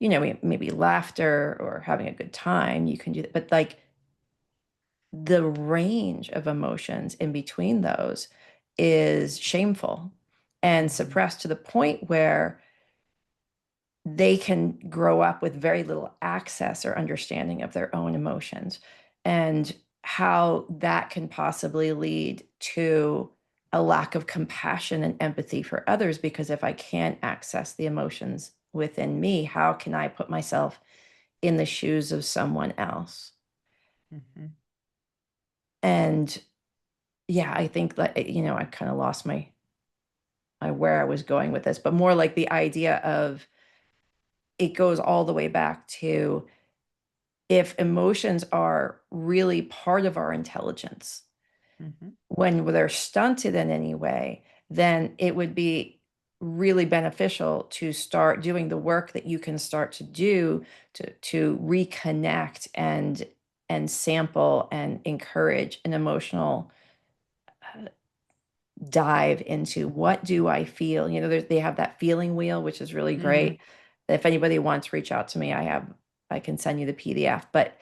maybe laughter or having a good time, you can do that, but like the range of emotions in between those is shameful and suppressed to the point where they can grow up with very little access or understanding of their own emotions, and how that can possibly lead to a lack of compassion and empathy for others. Because if I can't access the emotions within me, how can I put myself in the shoes of someone else? Mm-hmm. And yeah, I think that, I kind of lost my where I was going with this, but more like the idea of it goes all the way back to, if emotions are really part of our intelligence, Mm-hmm. when they're stunted in any way, then it would be really beneficial to start doing the work that you can start to do to reconnect and sample and encourage an emotional dive into, what do I feel? They have that feeling wheel, which is really great. If anybody wants, reach out to me. I can send you the PDF, but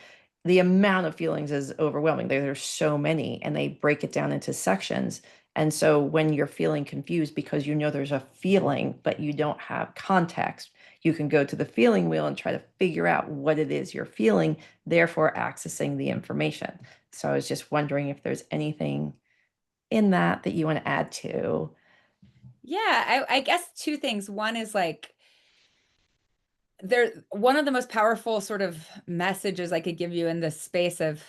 the amount of feelings is overwhelming. There's so many, and they break it down into sections. And so when you're feeling confused because there's a feeling, but you don't have context, you can go to the feeling wheel and try to figure out what it is you're feeling, therefore accessing the information. So I was just wondering if there's anything in that you want to add to. Yeah, I guess two things. One is like, one of the most powerful sort of messages I could give you in this space of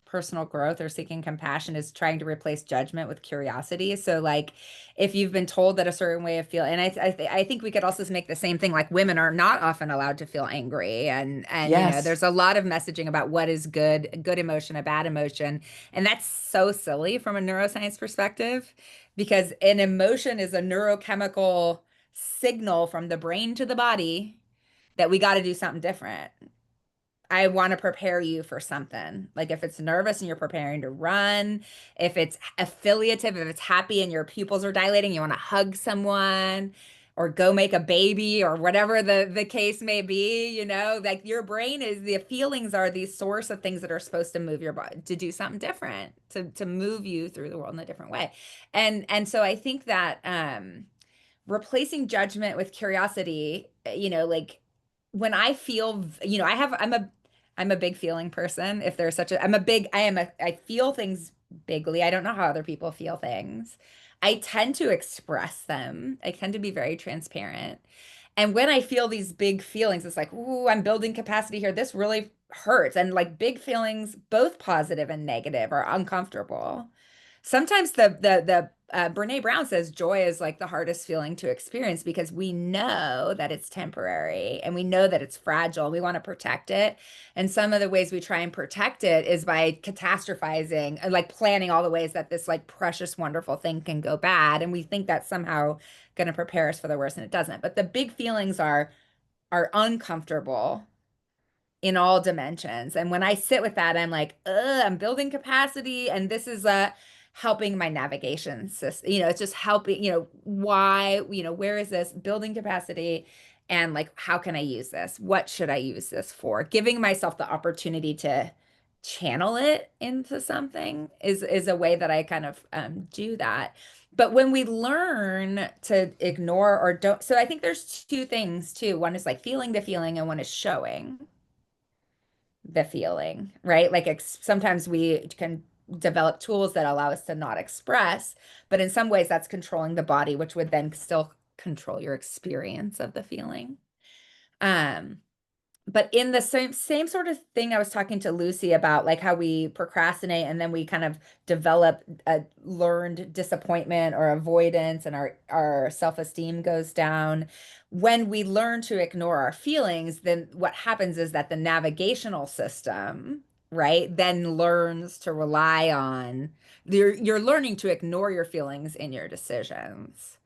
personal growth or seeking compassion is trying to replace judgment with curiosity. So like, if you've been told that a certain way of feeling, and I think we could also make the same thing, like women are not often allowed to feel angry, and Yes. there's a lot of messaging about what is good emotion, a bad emotion, and that's so silly from a neuroscience perspective, because an emotion is a neurochemical signal from the brain to the body that we got to do something different. I want to prepare you for something. Like if it's nervous and you're preparing to run, if it's affiliative, if it's happy and your pupils are dilating, you want to hug someone or go make a baby or whatever the case may be, you know, like your brain is, the feelings are the source of things that are supposed to move your body to do something different, to move you through the world in a different way. And so I think that replacing judgment with curiosity, you know, like when I feel, you know, I'm a big feeling person. If there's such a, I feel things bigly. I don't know how other people feel things. I tend to express them. I tend to be very transparent. And when I feel these big feelings, it's like, ooh, I'm building capacity here. This really hurts. And like big feelings, both positive and negative, are uncomfortable. Sometimes Brene Brown says joy is like the hardest feeling to experience because we know that it's temporary and we know that it's fragile. We want to protect it. And some of the ways we try and protect it is by catastrophizing and like planning all the ways that this like precious, wonderful thing can go bad. And we think that's somehow going to prepare us for the worst, and it doesn't. But the big feelings are uncomfortable in all dimensions. And when I sit with that, I'm like, I'm building capacity. And this is helping my navigation system. You know, it's just helping, you know, why, you know, where is this building capacity? And like, how can I use this? What should I use this for? Giving myself the opportunity to channel it into something is a way that I kind of do that. But when we learn to ignore or don't, so I think there's two things too. One is like feeling the feeling, and one is showing the feeling, right? Like sometimes we can develop tools that allow us to not express, but in some ways that's controlling the body, which would then still control your experience of the feeling. But in the same sort of thing I was talking to Lucy about, like how we procrastinate and then we kind of develop a learned disappointment or avoidance, and our self-esteem goes down. When we learn to ignore our feelings, then what happens is that the navigational system, right, then learns to rely on, you're learning to ignore your feelings in your decisions.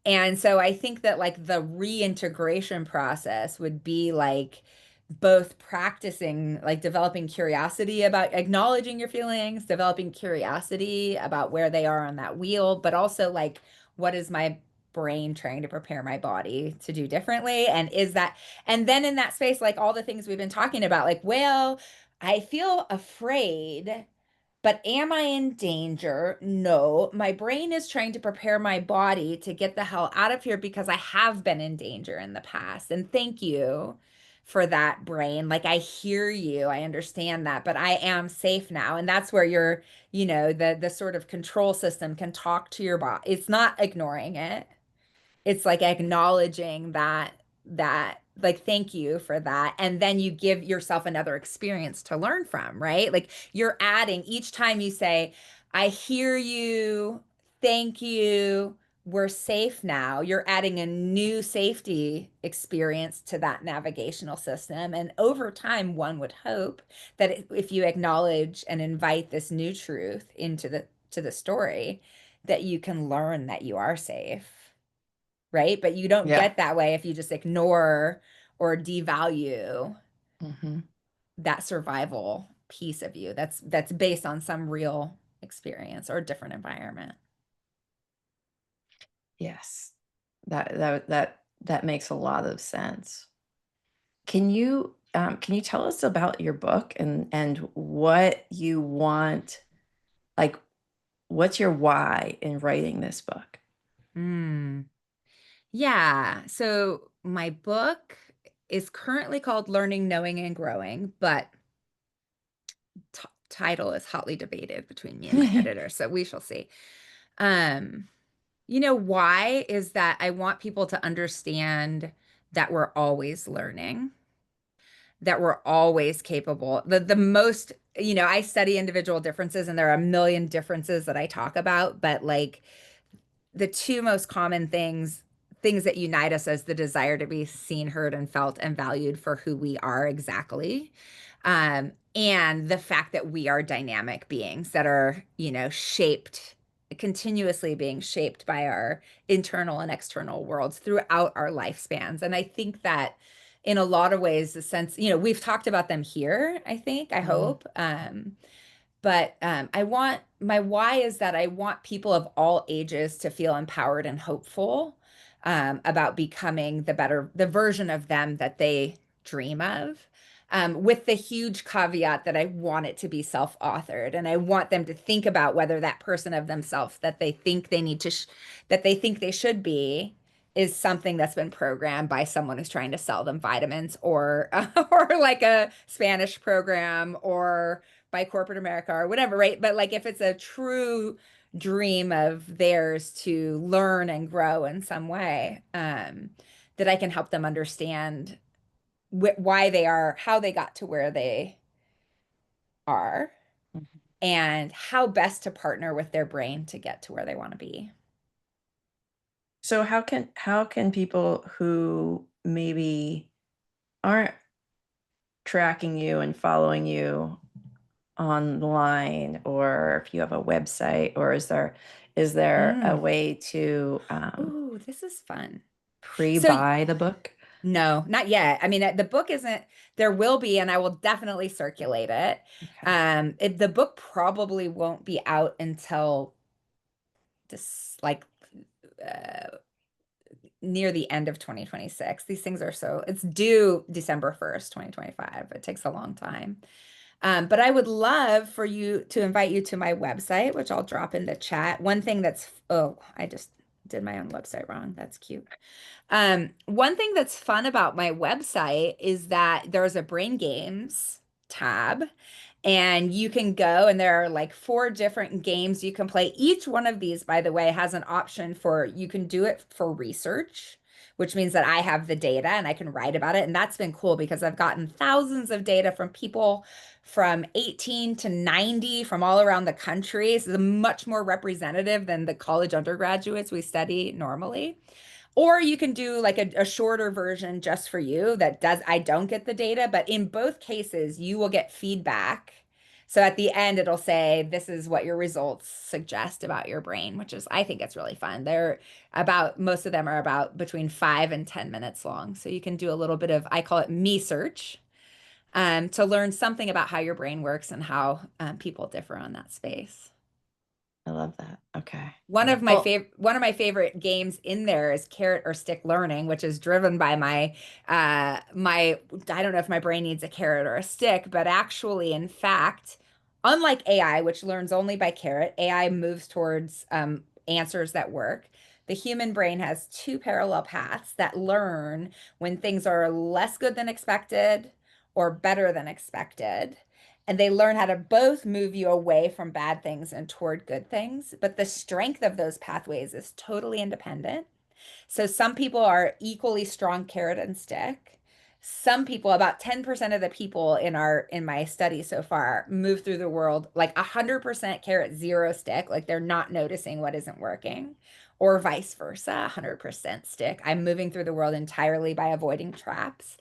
And so I think that like the reintegration process would be like both practicing, like developing curiosity about acknowledging your feelings, developing curiosity about where they are on that wheel, but also like, what is my brain trying to prepare my body to do differently? And is that, and then in that space, like all the things we've been talking about, like, well, I feel afraid. But am I in danger? No. My brain is trying to prepare my body to get the hell out of here because I have been in danger in the past. And thank you for that, brain. Like I hear you, I understand that, but I am safe now. And that's where your, you know, the sort of control system can talk to your body. It's not ignoring it. It's like acknowledging that like thank you for that, and then you give yourself another experience to learn from, right? Like you're adding each time you say I hear you, thank you, we're safe now, you're adding a new safety experience to that navigational system. And over time, one would hope that if you acknowledge and invite this new truth into the story, that you can learn that you are safe, right? But you don't Yeah. get that way if you just ignore or devalue that survival piece of you that's based on some real experience or different environment. Yes. That makes a lot of sense. Can you tell us about your book and what you want, like what's your why in writing this book? Yeah. So my book is currently called Learning, Knowing, and Growing, but title is hotly debated between me and my editor, so we shall see. You know, why is that I want people to understand that we're always learning, that we're always capable. The most, you know, I study individual differences and there are a million differences that I talk about, but like the two most common things that unite us as the desire to be seen, heard, and felt and valued for who we are exactly. And the fact that we are dynamic beings that are, you know, shaped, continuously being shaped by our internal and external worlds throughout our lifespans. And I think that in a lot of ways, the sense, we've talked about them here, I think, I hope. But my why is that I want people of all ages to feel empowered and hopeful about becoming the version of them that they dream of. With the huge caveat that I want it to be self-authored, and I want them to think about whether that person of themselves that they think they need to, that they think they should be, is something that's been programmed by someone who's trying to sell them vitamins, or or like a Spanish program, or by corporate America or whatever, right? But like if it's a true dream of theirs to learn and grow in some way, that I can help them understand why they are, how they got to where they are, and how best to partner with their brain to get to where they want to be. So how can people who maybe aren't tracking you and following you online, or if you have a website, or is there a way to Ooh, this is fun. pre-buy the book? No, not yet. I mean, the book isn't, there will be, and I will definitely circulate it. Okay. The book probably won't be out until this, like, near the end of 2026. These things are it's due December 1st, 2025. It takes a long time. But I would love for you to invite you to my website, which I'll drop in the chat. One thing I just did my own website wrong. That's cute. One thing that's fun about my website is that there's a brain games tab, and you can go, and there are like 4 different games you can play. Each one of these, by the way, has an option for, you can do it for research, which means that I have the data and I can write about it. And that's been cool because I've gotten thousands of data from people from 18 to 90 from all around the country. So it's much more representative than the college undergraduates we study normally. Or you can do like a shorter version just for you I don't get the data, but in both cases, you will get feedback. So at the end, it'll say, this is what your results suggest about your brain, which is, I think it's really fun. Most of them are about between 5 and 10 minutes long. So you can do a little bit of, I call it me search, to learn something about how your brain works and how people differ on that space. I love that. Okay. One of my favorite games in there is carrot or stick learning, which is driven by my I don't know if my brain needs a carrot or a stick, but actually, in fact, unlike AI, which learns only by carrot, AI moves towards answers that work. The human brain has 2 parallel paths that learn when things are less good than expected or better than expected. And they learn how to both move you away from bad things and toward good things. But the strength of those pathways is totally independent. So some people are equally strong carrot and stick. Some people, about 10% of the people in my study so far, move through the world like 100% carrot, 0 stick, like they're not noticing what isn't working, or vice versa, 100% stick. I'm moving through the world entirely by avoiding traps.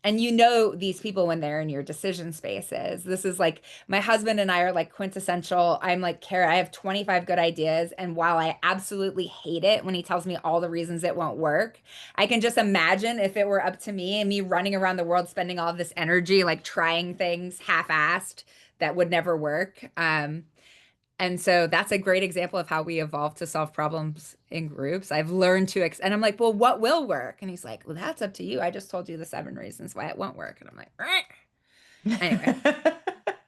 And these people when they're in your decision spaces. This is like, my husband and I are like quintessential. I'm like, Kara, I have 25 good ideas. And while I absolutely hate it when he tells me all the reasons it won't work, I can just imagine if it were up to me and me running around the world, spending all of this energy, like trying things half-assed that would never work. And so that's a great example of how we evolve to solve problems in groups. I've learned and I'm like, well, what will work? And he's like, well, that's up to you. I just told you the 7 reasons why it won't work. And I'm like, anyway,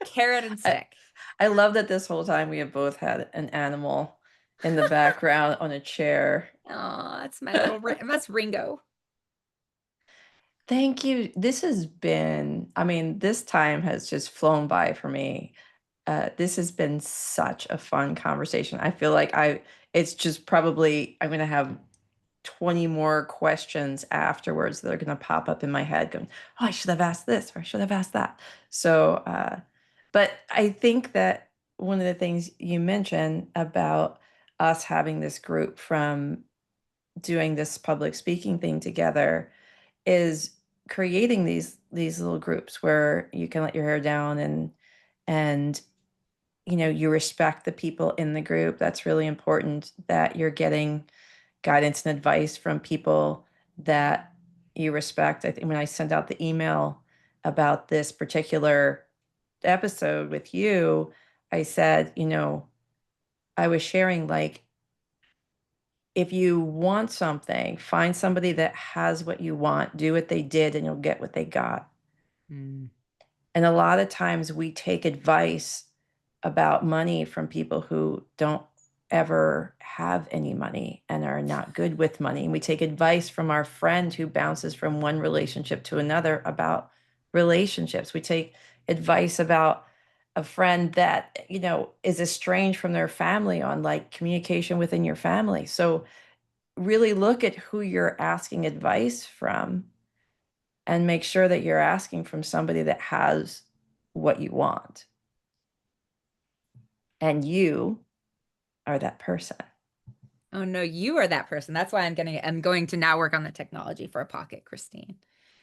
carrot and stick. I love that this whole time we have both had an animal in the background on a chair. Oh, that's that's Ringo. Thank you. This time has just flown by for me. This has been such a fun conversation. I feel like it's just probably, I'm going to have 20 more questions afterwards that are going to pop up in my head going, oh, I should have asked this, or I should have asked that. So, but I think that one of the things you mentioned about us having this group from doing this public speaking thing together is creating these little groups where you can let your hair down, and you respect the people in the group. That's really important, that you're getting guidance and advice from people that you respect. I think when I sent out the email about this particular episode with you, I said, I was sharing, like, if you want something, find somebody that has what you want, do what they did, and you'll get what they got. Mm. And a lot of times we take advice about money from people who don't ever have any money and are not good with money. And we take advice from our friend who bounces from one relationship to another about relationships. We take advice about a friend that, is estranged from their family on, like, communication within your family. So really look at who you're asking advice from and make sure that you're asking from somebody that has what you want. And you are that person. Oh no, you are that person. That's why I'm going to now work on the technology for a pocket, Christine.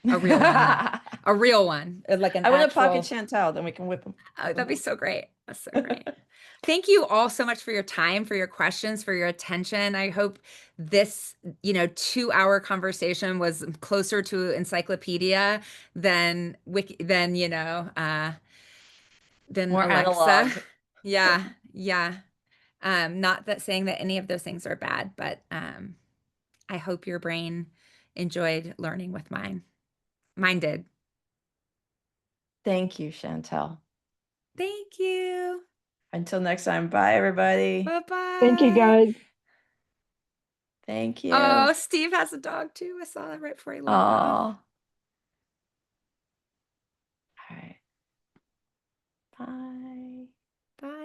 A real one. A real one. Like an I want actual... a pocket Chantel, then we can whip them. Oh, that'd be so great. That's so great. Thank you all so much for your time, for your questions, for your attention. I hope this, 2-hour conversation was closer to encyclopedia than than More Alexa. analog. Yeah, yeah. Not that saying that any of those things are bad, but I hope your brain enjoyed learning with mine. Mine did. Thank you, Chantel. Thank you. Until next time, bye, everybody. Bye-bye. Thank you, guys. Thank you. Oh, Steve has a dog too. I saw that right before he logged off. Aw. All right. Bye. Bye.